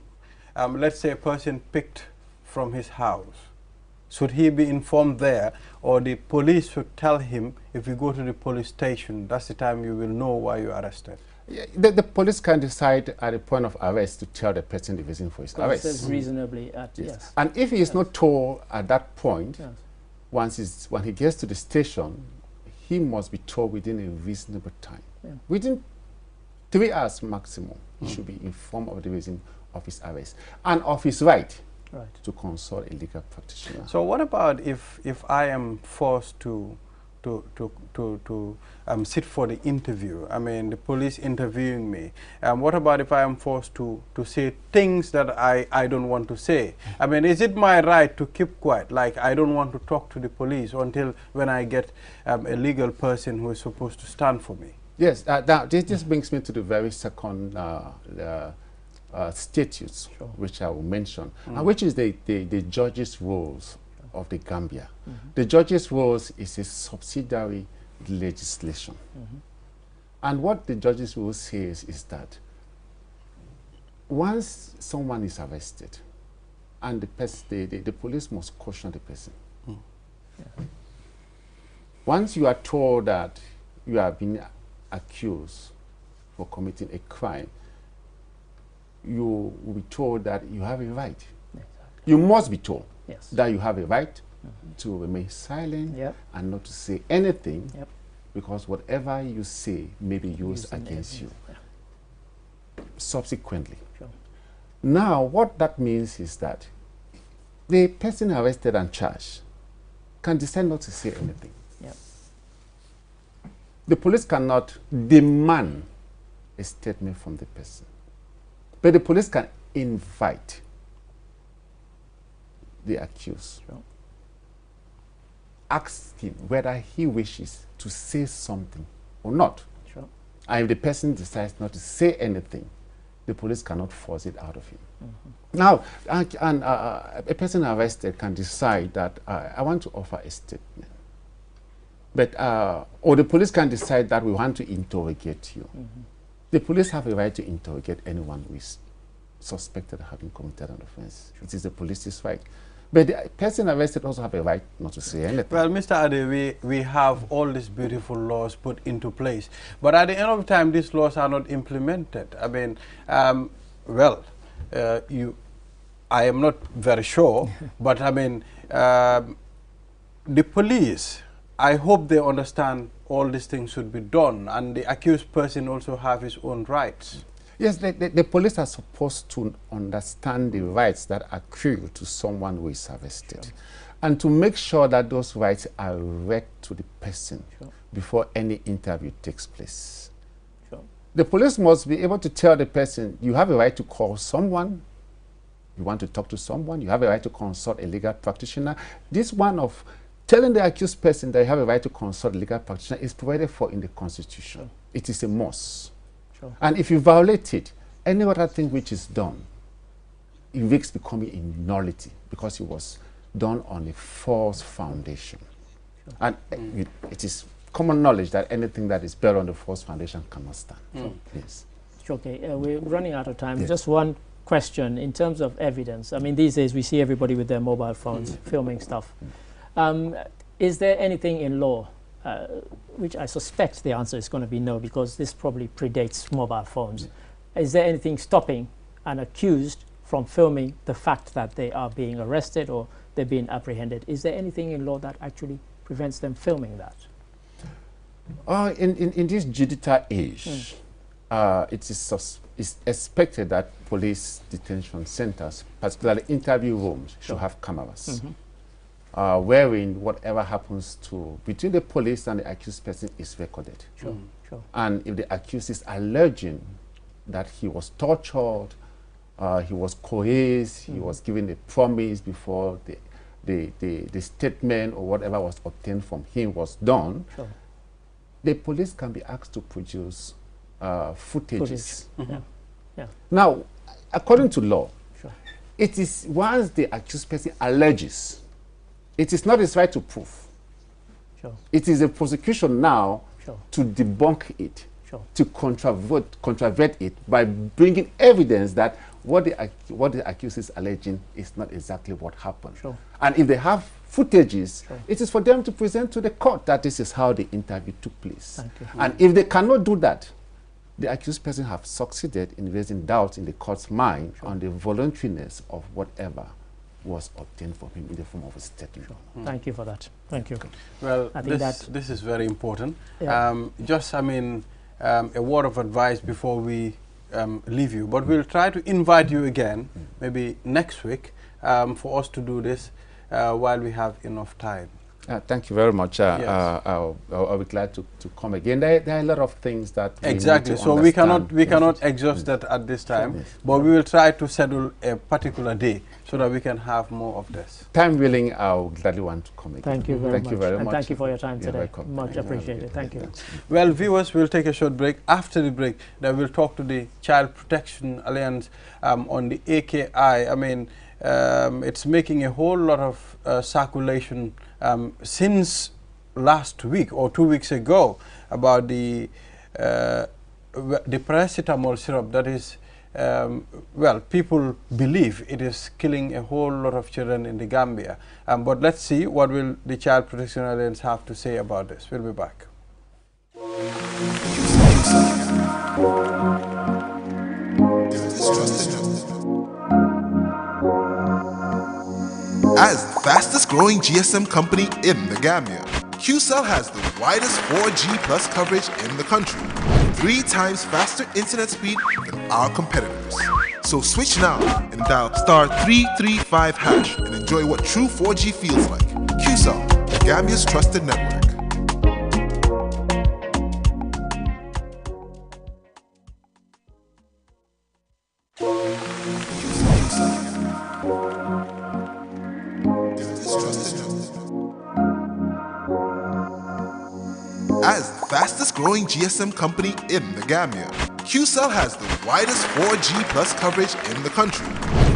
Let's say a person picked from his house. Should he be informed there, or the police should tell him, if you go to the police station, that's the time you will know why you're arrested? Yeah, the police can decide at the point of arrest to tell the person the reason for his arrest. It says reasonably at, yes. Yes. And if he is not told at that point, yes, when he gets to the station, he must be told within a reasonable time. Yeah. Within 3 hours maximum, he should be informed of the reason of his arrest and of his right to consult a legal practitioner. So what about if I am forced to sit for the interview? I mean, the police interviewing me. What about if I am forced to say things that I don't want to say? I mean, is it my right to keep quiet? Like, I don't want to talk to the police until when I get a legal person who is supposed to stand for me? Yes, now this just brings me to the very second statutes, sure, which I will mention, and which is the judges' rules of the Gambia. The judges' rules is a subsidiary legislation. And what the judges' rules says is that once someone is arrested, and the police must caution the person. Once you are told that you have been accused for committing a crime, you will be told that you have a right. Exactly. You must be told that you have a right to remain silent and not to say anything, because whatever you say may be used against you subsequently. Sure. Now, what that means is that the person arrested and charged can decide not to say anything. The police cannot demand a statement from the person, but the police can invite the accused, ask him whether he wishes to say something or not. Sure. And if the person decides not to say anything, the police cannot force it out of him. Now, a person arrested can decide that I want to offer a statement. But, or the police can decide that we want to interrogate you. The police have a right to interrogate anyone who is suspected of having committed an offense. It is the police's right. But the person arrested also have a right not to say anything. Well, Mr. Ade, we have all these beautiful laws put into place, but at the end of the time, these laws are not implemented. I mean, I am not very sure, but I mean, the police, I hope they understand all these things should be done, and the accused person also have his own rights. Yes, the police are supposed to understand the rights that accrue to someone who is arrested, and to make sure that those rights are read to the person before any interview takes place. The police must be able to tell the person, you have a right to call someone, you want to talk to someone, you have a right to consult a legal practitioner. This one of telling the accused person that you have a right to consult a legal practitioner is provided for in the Constitution. It is a must. And if you violate it, any other thing which is done, it risks becoming a nullity because it was done on a false foundation. And it is common knowledge that anything that is built on the false foundation cannot stand. Yes. Okay, we're running out of time. Yes. Just one question in terms of evidence. I mean, these days we see everybody with their mobile phones filming stuff. Is there anything in law, which I suspect the answer is going to be no, because this probably predates mobile phones. Is there anything stopping an accused from filming the fact that they are being arrested or they're being apprehended? Is there anything in law that actually prevents them filming that? In this digital age, it is expected that police detention centers, particularly interview rooms, should have cameras. Wherein whatever happens between the police and the accused person is recorded. And if the accused is alleging that he was tortured, he was coerced, he was given a promise before the statement or whatever was obtained from him was done, the police can be asked to produce footages. Now, according to law, it is once the accused person alleges, it is not his right to prove. It is a prosecution now to debunk it, to controvert it by bringing evidence that what the accused is alleging is not exactly what happened. And if they have footages, it is for them to present to the court that this is how the interview took place. And if they cannot do that, the accused person have succeeded in raising doubts in the court's mind on the voluntariness of whatever was obtained from him in the form of a statement. Thank you for that. Thank you. Well, this is very important. Just, I mean, a word of advice before we leave you, but we'll try to invite you again, maybe next week, for us to do this while we have enough time. Thank you very much. I'll be glad to come again. There are a lot of things that we need to so we cannot exhaust that at this time, but we will try to schedule a particular day so that we can have more of this. Time willing, I'll gladly want to come again. Thank you very much. And thank you for your time today. Much appreciated. Thank you. Well, viewers, we'll take a short break. After the break, then we'll talk to the Child Protection Alliance on the AKI. I mean, it's making a whole lot of circulation since last week or 2 weeks ago about the paracetamol syrup that is, well, people believe it is killing a whole lot of children in the Gambia. But let's see what will the Child Protection Alliance have to say about this. We'll be back. As the fastest growing GSM company in the Gambia, QCell has the widest 4G plus coverage in the country, 3 times faster internet speed than our competitors. So switch now and dial *335# and enjoy what true 4G feels like. QCell, the Gambia's trusted network. As the fastest growing GSM company in the Gambia, QCell has the widest 4G plus coverage in the country,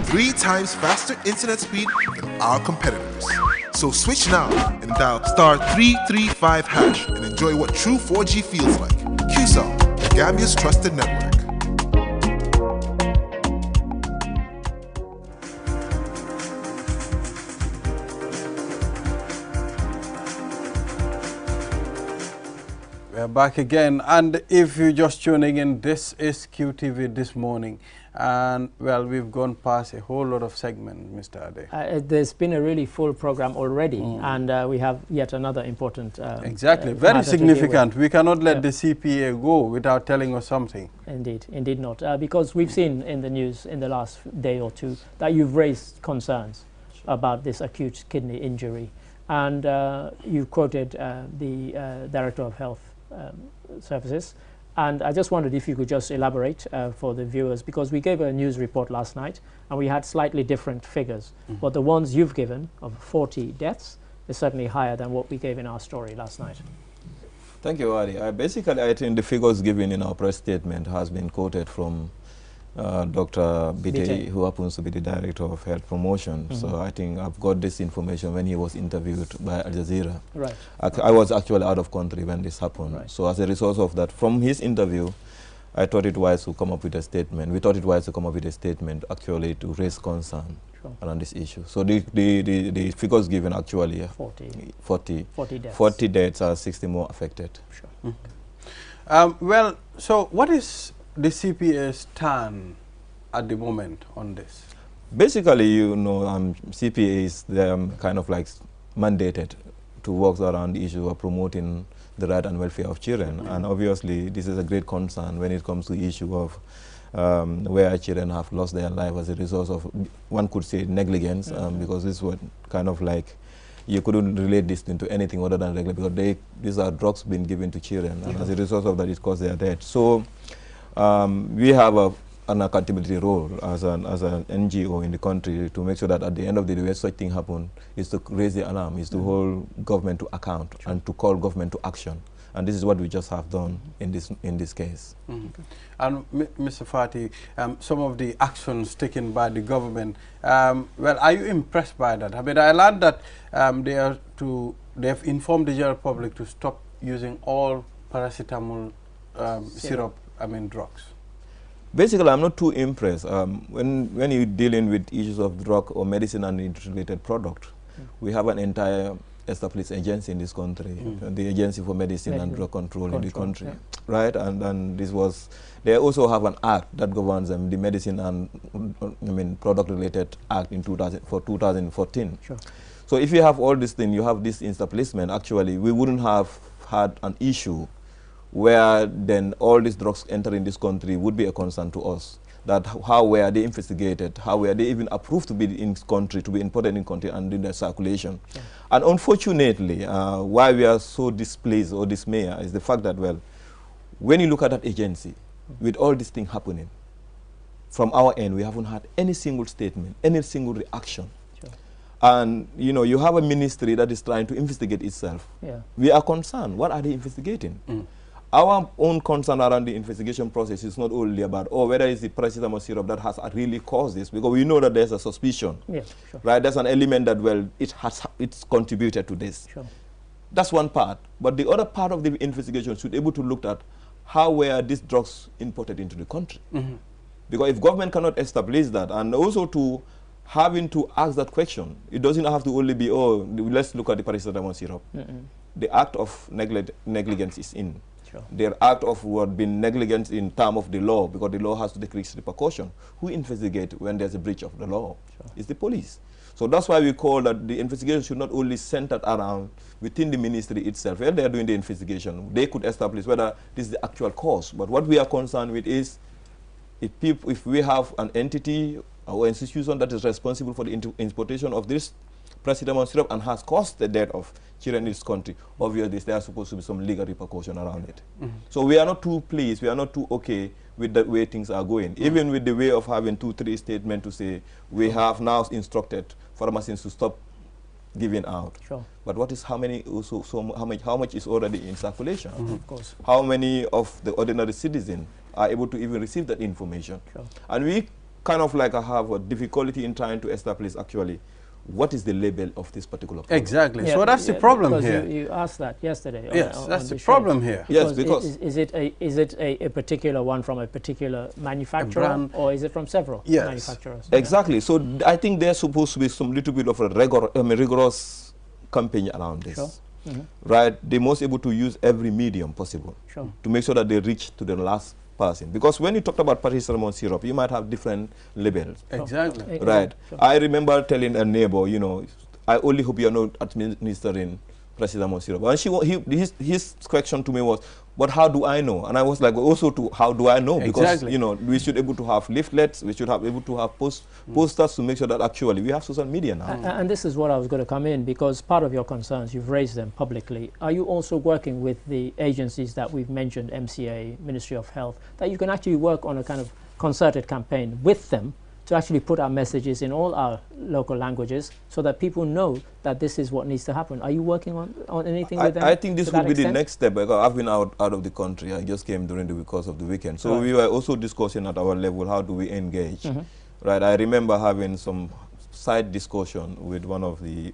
3 times faster internet speed than our competitors. So switch now and dial *335# and enjoy what true 4G feels like. QCell, the Gambia's trusted network. We're back again, and if you're just tuning in, this is QTV This Morning, and well, we've gone past a whole lot of segments, Mr. Ade. There's been a really full program already, and we have yet another important exactly, very significant. We cannot let the CPA go without telling us something. Indeed not, because we've seen in the news in the last day or two that you've raised concerns about this acute kidney injury, and you quoted the Director of Health Services, and I just wondered if you could just elaborate for the viewers, because we gave a news report last night and we had slightly different figures, but the ones you've given of 40 deaths is certainly higher than what we gave in our story last night. Thank you, Adi. Basically, I think the figures given in our press statement has been quoted from Dr. Bite, who happens to be the Director of Health Promotion. So I think I've got this information when he was interviewed by Al Jazeera. Right. I was actually out of country when this happened. Right. So as a result of that, from his interview, I thought it wise to come up with a statement. We thought it wise to come up with a statement actually to raise concern around this issue. So the figures given actually 40 deaths. 40 deaths are 60 more affected. Sure. Well, so what is the CPA's stand at the moment on this? Basically, you know, CPA is kind of like mandated to work around the issue of promoting the right and welfare of children. And obviously, this is a great concern when it comes to the issue of where children have lost their life as a result of, one could say, negligence, because this was kind of like, you couldn't relate this into anything other than regular, because these are drugs being given to children, and as a result of that, it caused their death. So we have an accountability role as an NGO in the country to make sure that at the end of the day, when such thing happen, is to raise the alarm, is to hold government to account and to call government to action. And this is what we just have done in this case. And Mr. Fati, some of the actions taken by the government, well, are you impressed by that? I mean, I learned that they have informed the general public to stop using all paracetamol syrup, drugs. Basically, I'm not too impressed. When you're dealing with issues of drug or medicine and related product, we have an entire established agency in this country, the Agency for Medicine and Drug Control in the country, right? And they also have an act that governs the Medicine and Product-Related Act in 2014. Sure. So if you have all these things, you have this establishment, actually, we wouldn't have had an issue where then all these drugs entering this country would be a concern to us. That how were they investigated, how were they even approved to be in country, to be imported in country and in the circulation. Yeah. And unfortunately, why we are so displeased or dismayed is the fact that, well, when you look at that agency, with all these things happening, from our end, we haven't had any single statement, any single reaction. Sure. And, you know, you have a ministry that is trying to investigate itself. Yeah. We are concerned. What are they investigating? Our own concern around the investigation process is not only about, whether it's the paracetamol syrup that has really caused this, because we know that there's a suspicion, right? There's an element that, well, it's contributed to this. Sure. That's one part. But the other part of the investigation should be able to look at how were these drugs imported into the country. Because if government cannot establish that, and also to having to ask that question, it doesn't have to only be, let's look at the paracetamol syrup. The act of negligence is in. Sure. Their act of being negligent in terms of the law, because the law has to decrease repercussion. Who investigate when there's a breach of the law? Sure. It's the police. So that's why we call that the investigation should not only center around within the ministry itself. When they are doing the investigation, they could establish whether this is the actual cause. But what we are concerned with is if we have an entity or institution that is responsible for the importation of this paracetamol syrup and has caused the death of children in this country, obviously there are supposed to be some legal repercussion around it. So we are not too pleased, we are not too okay with the way things are going. Even with the way of having 2-3 statements to say, we have now instructed pharmacists to stop giving out. Sure. But what is how much is already in circulation? Of course. How many of the ordinary citizens are able to even receive that information? Sure. And we kind of like have a difficulty in trying to establish actually what is the label of this particular product. Exactly. Yeah, so that's the problem here. You asked that yesterday. Yes, that's the problem here. Yes, because is it a particular one from a particular manufacturer, or is it from several manufacturers? Exactly. So I think there's supposed to be some little bit of a rigorous campaign around this. Sure. right, they must able to use every medium possible to make sure that they reach to the last person. Because when you talked about paracetamol syrup, you might have different labels. Exactly. Right. I remember telling a neighbor, you know, I only hope you are not administering paracetamol syrup. And his question to me was, but how do I know? And I was like, also to how do I know? Because you know, we should able to have leaflets, we should have able to have posters to make sure that actually we have social media now. And this is what I was going to come in, because part of your concerns, you've raised them publicly. Are you also working with the agencies that we've mentioned, MCA, Ministry of Health, that you can actually work on a kind of concerted campaign with them to actually put our messages in all our local languages so that people know that this is what needs to happen? Are you working on anything with them? I think this will be the next step, because I've been out of the country. I just came during the course of the weekend. So we were also discussing at our level, how do we engage? Right. I remember having some side discussion with one of the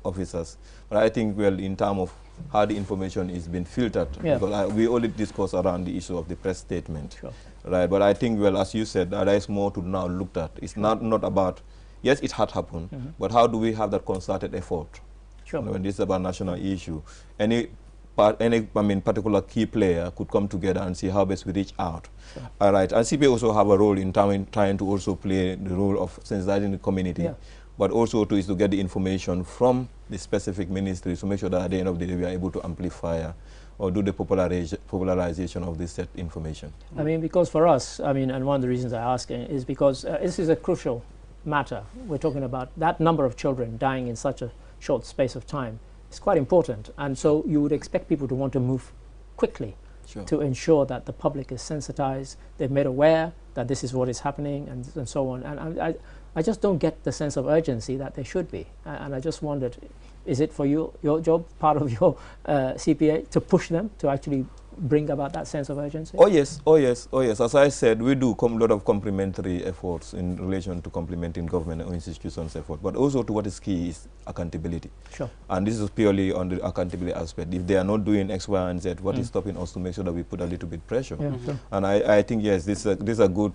officers. But I think, well, in terms of how the information is being filtered, because we only discuss around the issue of the press statement. Right, but I think, well, as you said, there is more to now looked at. It's not about, yes, it had happened, but how do we have that concerted effort? When this is about national issue, any particular key player could come together and see how best we reach out. All right, and CPA also have a role in trying to also play the role of sensitizing the community, but also is to get the information from the specific ministries to make sure that at the end of the day we are able to amplify or do the popularization of this set information. I mean, because for us, I mean, and one of the reasons I ask is because this is a crucial matter. We're talking about that number of children dying in such a short space of time. It's quite important. And so you would expect people to want to move quickly to ensure that the public is sensitized, they're made aware that this is what is happening, and so on. And I just don't get the sense of urgency that there should be. And I just wondered, is it for you, your job, part of your CPA, to push them to actually bring about that sense of urgency? Oh yes, oh yes, oh yes. As I said, we do a lot of complementary efforts in relation to complementing government or institutions' effort, but also to what is key is accountability. And this is purely on the accountability aspect. If they are not doing X, Y, and Z, what is stopping us to make sure that we put a little bit pressure? And I think, yes, this is a good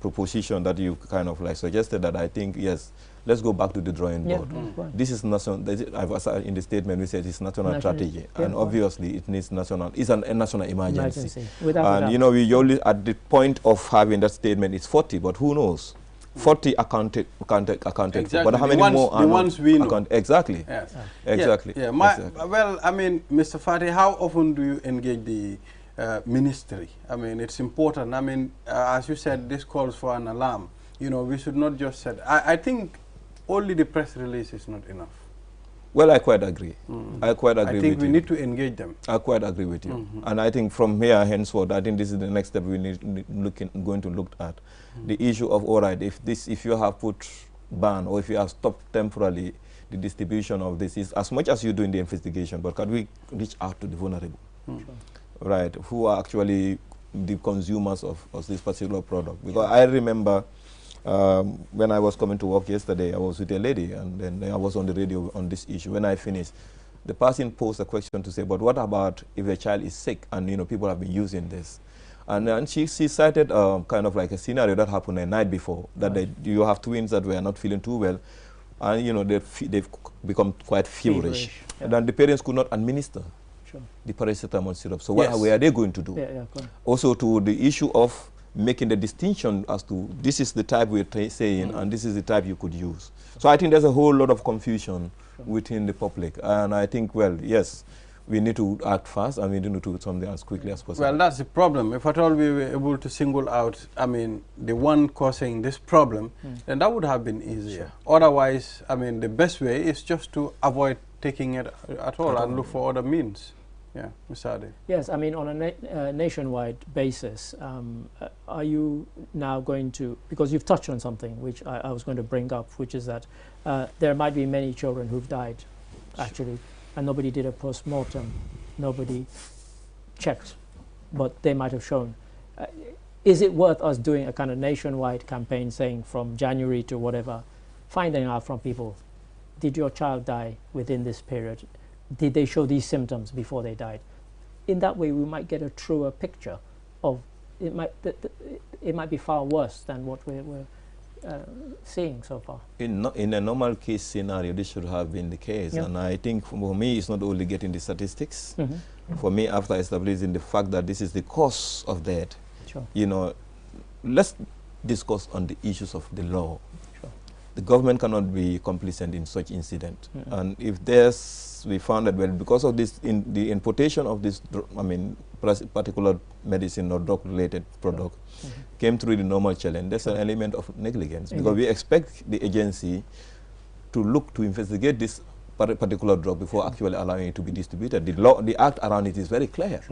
proposition that you kind of like suggested, that I think, yes, let's go back to the drawing board. This is national, in the statement we said it's national strategy, and obviously it needs national, it's a national emergency. And you know, we only at the point of having that statement, it's 40, but who knows? 40 accounted exactly. for, but how many more are the ones we know? Exactly. Exactly. Well, I mean, Mr. Fati, how often do you engage the ministry? I mean, it's important. I mean, as you said, this calls for an alarm. You know, we should not just say, I think only the press release is not enough. Well, I quite agree. I quite agree with you. I think we need to engage them. I quite agree with you. And I think from here henceforth, I think this is the next step we need going to look at. The issue of, all right, if you have put ban, or if you have stopped temporarily the distribution of this, is as much as you do in the investigation, but can we reach out to the vulnerable? Right, who are actually the consumers of this particular product? Because I remember when I was coming to work yesterday, I was with a lady, and then I was on the radio on this issue. When I finished, the person posed a question to say, but what about if a child is sick and, you know, people have been using this? And she cited kind of like a scenario that happened the night before, that you have twins that were not feeling too well, and, you know, they've become quite feverish. And then the parents could not administer the paracetamol syrup. So what are they going to do? Also to the issue of making the distinction as to this is the type we're saying and this is the type you could use. So I think there's a whole lot of confusion within the public. And I think, well, yes, we need to act fast, and we need to do something as quickly as possible. Well, that's the problem. If at all we were able to single out, I mean, the one causing this problem, then that would have been easier. Otherwise, I mean, the best way is just to avoid taking it at all and look for other means. Yeah, Mr. Ade. Yes, I mean, on a nationwide basis, are you now going to, because you've touched on something which I was going to bring up, which is that there might be many children who've died, actually, and nobody did a post-mortem, nobody checked, but they might have shown. Is it worth us doing a kind of nationwide campaign saying from January to whatever, finding out from people, did your child die within this period? Did they show these symptoms before they died? In that way, we might get a truer picture of it. It might be far worse than what we're seeing so far? In a normal case scenario, this should have been the case. And I think for me, it's not only getting the statistics. For me, after establishing the fact that this is the cause of death, you know, let's discuss on the issues of the law. The government cannot be complicit in such incident. And if we found that, well, because of this, the importation of this, particular medicine or drug-related product came through the normal challenge, there's an element of negligence, because we expect the agency to look to investigate this particular drug before actually allowing it to be distributed. The act around it is very clear.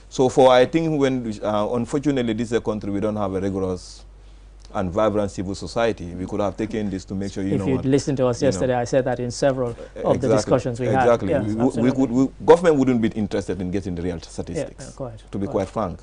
So I think when, unfortunately, this is a country we don't have a rigorous and vibrant civil society. We could have taken this to make sure, if you'd listened to us yesterday, I said that in several of the discussions we had. Exactly. Government wouldn't be interested in getting the real statistics, to be quite frank.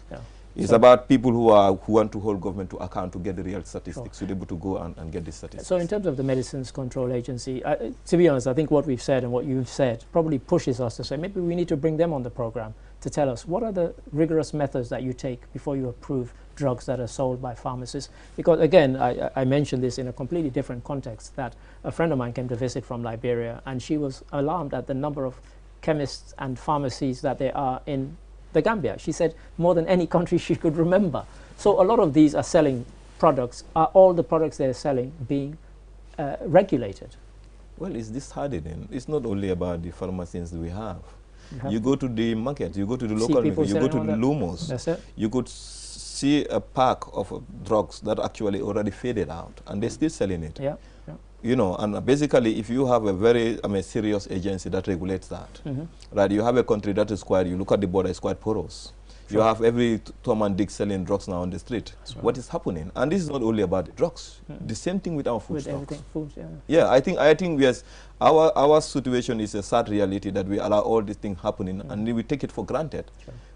It's about people who want to hold government to account to get the real statistics, to be able to go and get the statistics. So in terms of the Medicines Control Agency, to be honest, I think what we've said and what you've said probably pushes us to say maybe we need to bring them on the program to tell us what are the rigorous methods that you take before you approve drugs that are sold by pharmacists. Because again, I mentioned this in a completely different context, that a friend of mine came to visit from Liberia, and she was alarmed at the number of chemists and pharmacies that there are in the Gambia. She said more than any country she could remember. So a lot of these are selling products. Are all the products they're selling being regulated? Well, it's disheartening. It's not only about the pharmacies we have. You go to the market, you go to the local market, you go to the Lumos. That's it. You could see a pack of drugs that actually already faded out, and they're still selling it. You know, and basically, if you have a very serious agency that regulates that, right? You have a country that is quite, you look at the border, it's quite porous. You have every Tom and Dick selling drugs now on the street. What is happening? And this is not only about the drugs. The same thing with our food stocks. I think yes, our situation is a sad reality that we allow all these things happening and we take it for granted.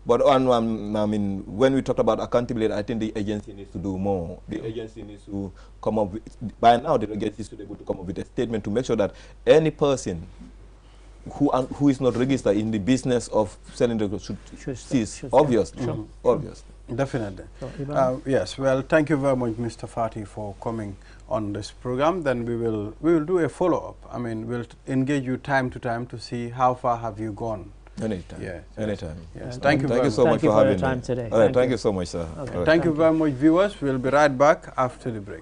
But when we talk about accountability, I think the agency needs to do more. The agency needs to come up with, by now the agency should be able to come up with a statement to make sure that any person who is not registered in the business of selling drugs should cease. Obviously. Definitely. Yes. Well, thank you very much, Mr. Fati, for coming on this program. Then we will do a follow-up. I mean, we'll engage you time to time to see how far have you gone. Anytime. Yeah. Anytime. Yes. Thank you so much for having your time today. All right. Thank you so much, sir. Okay. Thank you very much, viewers. We'll be right back after the break.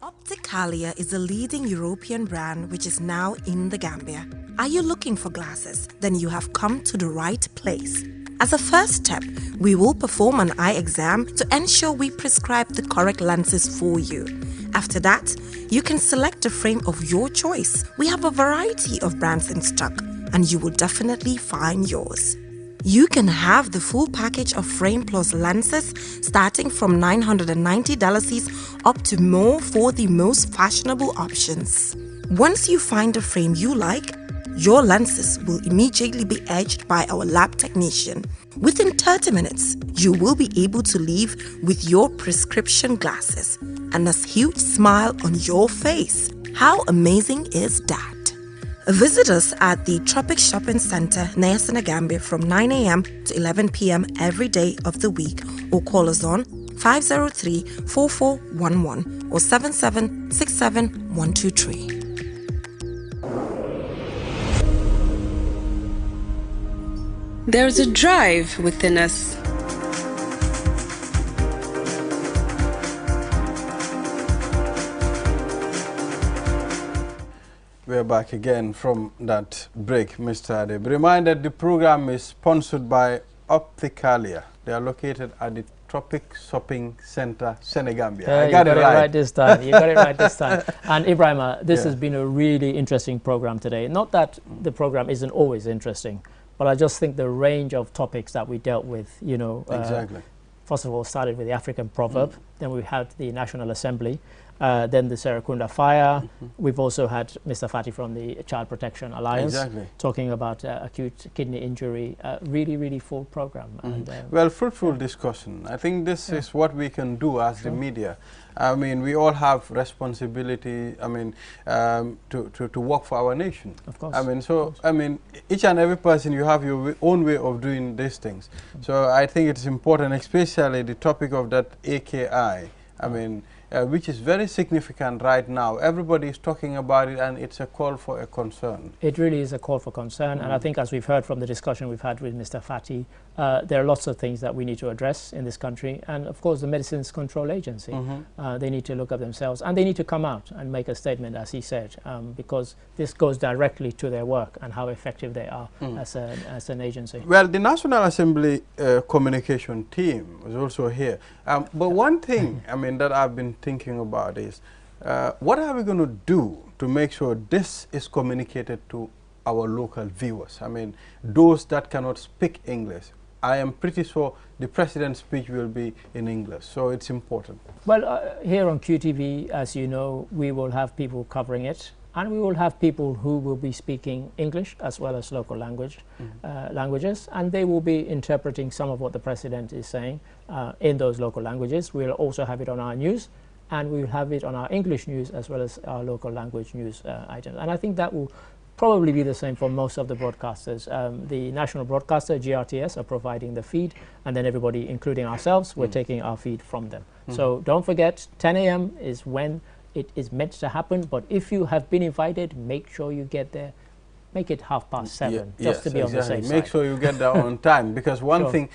Opticalia is a leading European brand which is now in the Gambia. Are you looking for glasses? Then you have come to the right place. As a first step, we will perform an eye exam to ensure we prescribe the correct lenses for you. After that, you can select a frame of your choice. We have a variety of brands in stock, and you will definitely find yours. You can have the full package of frame plus lenses starting from $990 up to more for the most fashionable options. Once you find a frame you like, your lenses will immediately be edged by our lab technician. Within 30 minutes, you will be able to leave with your prescription glasses and a huge smile on your face. How amazing is that? Visit us at the Tropic Shopping Center near Senegambia from 9 a.m. to 11 p.m. every day of the week, or call us on 503-4411 or 7767-123. There's a drive within us. We're back again from that break, Mr. Adeb. Reminder, the program is sponsored by Opticalia. They are located at the Tropic Shopping Center, Senegambia. I got it right this time. You got it right this time. And Ibrahima, this has been a really interesting program today. Not that the program isn't always interesting, but I just think the range of topics that we dealt with, you know, exactly. First of all, started with the African proverb, then we had the National Assembly, then the Serekunda fire. We've also had Mr. Fati from the Child Protection Alliance talking about acute kidney injury. Really, really full program. And, well, fruitful discussion. I think this is what we can do as the media. I mean, we all have responsibility, I mean, to work for our nation. Of course. I mean, so, I mean, each and every person, you have your own way of doing these things. So I think it's important, especially the topic of that AKI. I mean, which is very significant right now. Everybody is talking about it, and it's a call for a concern. It really is a call for concern, and I think, as we've heard from the discussion we've had with Mr. Fati, there are lots of things that we need to address in this country, and of course the Medicines Control Agency, they need to look at themselves, and they need to come out and make a statement, as he said, because this goes directly to their work and how effective they are as an agency. Well, the National Assembly communication team is also here, but one thing I mean that I've been thinking about is what are we going to do to make sure this is communicated to our local viewers? I mean, those that cannot speak English. I am pretty sure the president's speech will be in English, so it's important. Well, here on QTV, as you know, we will have people covering it, and we will have people who will be speaking English as well as local languages, and they will be interpreting some of what the president is saying in those local languages. We'll also have it on our news, and we will have it on our English news as well as our local language news items. And I think that will probably be the same for most of the broadcasters. The national broadcaster, GRTS, are providing the feed, and then everybody, including ourselves, we're taking our feed from them. So don't forget, 10 a.m. is when it is meant to happen, but if you have been invited, make sure you get there. Make it 7:30, just to be on the safe side. Make sure you get there on time, because one thing,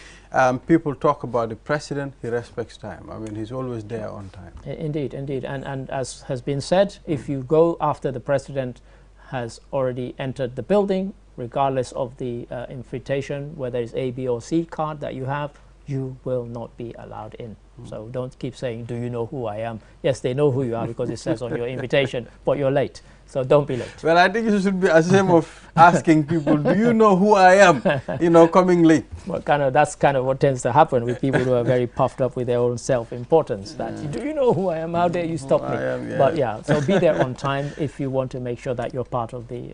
people talk about the president, he respects time. I mean, he's always there on time. Indeed, indeed. And as has been said, if you go after the president has already entered the building, regardless of the invitation, whether it's A, B, or C card that you have, you will not be allowed in. So don't keep saying, do you know who I am? Yes, they know who you are because it says on your invitation, but you're late. So don't be late. Well, I think you should be ashamed of asking people, do you know who I am? You know, coming late. Well, that's kind of what tends to happen with people who are very puffed up with their own self-importance. That, do you know who I am? How dare you stop me? But yeah, so be there on time if you want to make sure that you're part of the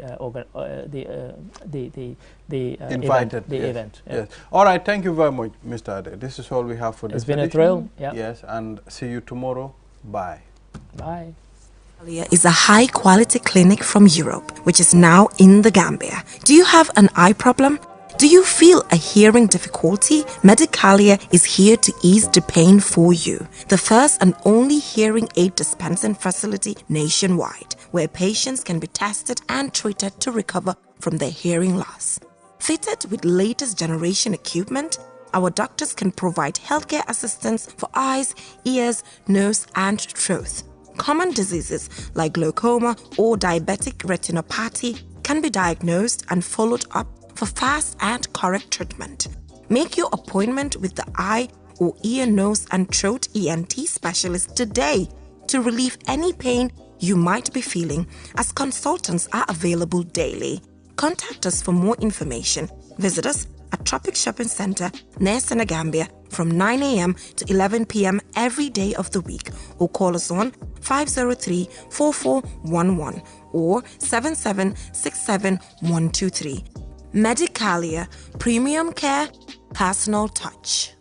event. Yes. All right, thank you very much, Mr. Ade. This is all we have for this edition. It's been a thrill. Yeah. Yes, and see you tomorrow. Bye. Bye. Is a high-quality clinic from Europe, which is now in the Gambia. Do you have an eye problem? Do you feel a hearing difficulty? Medicalia is here to ease the pain for you. The first and only hearing aid dispensing facility nationwide, where patients can be tested and treated to recover from their hearing loss. Fitted with latest generation equipment, our doctors can provide healthcare assistance for eyes, ears, nose, and throat. Common diseases like glaucoma or diabetic retinopathy can be diagnosed and followed up for fast and correct treatment. Make your appointment with the eye or ear, nose, and throat ENT specialist today to relieve any pain you might be feeling, as consultants are available daily. Contact us for more information. Visit us at Tropic Shopping Center near Senegambia from 9 a.m. to 11 p.m. every day of the week, or call us on 503-4411 or 7767-123. Medicalia, premium care, personal touch.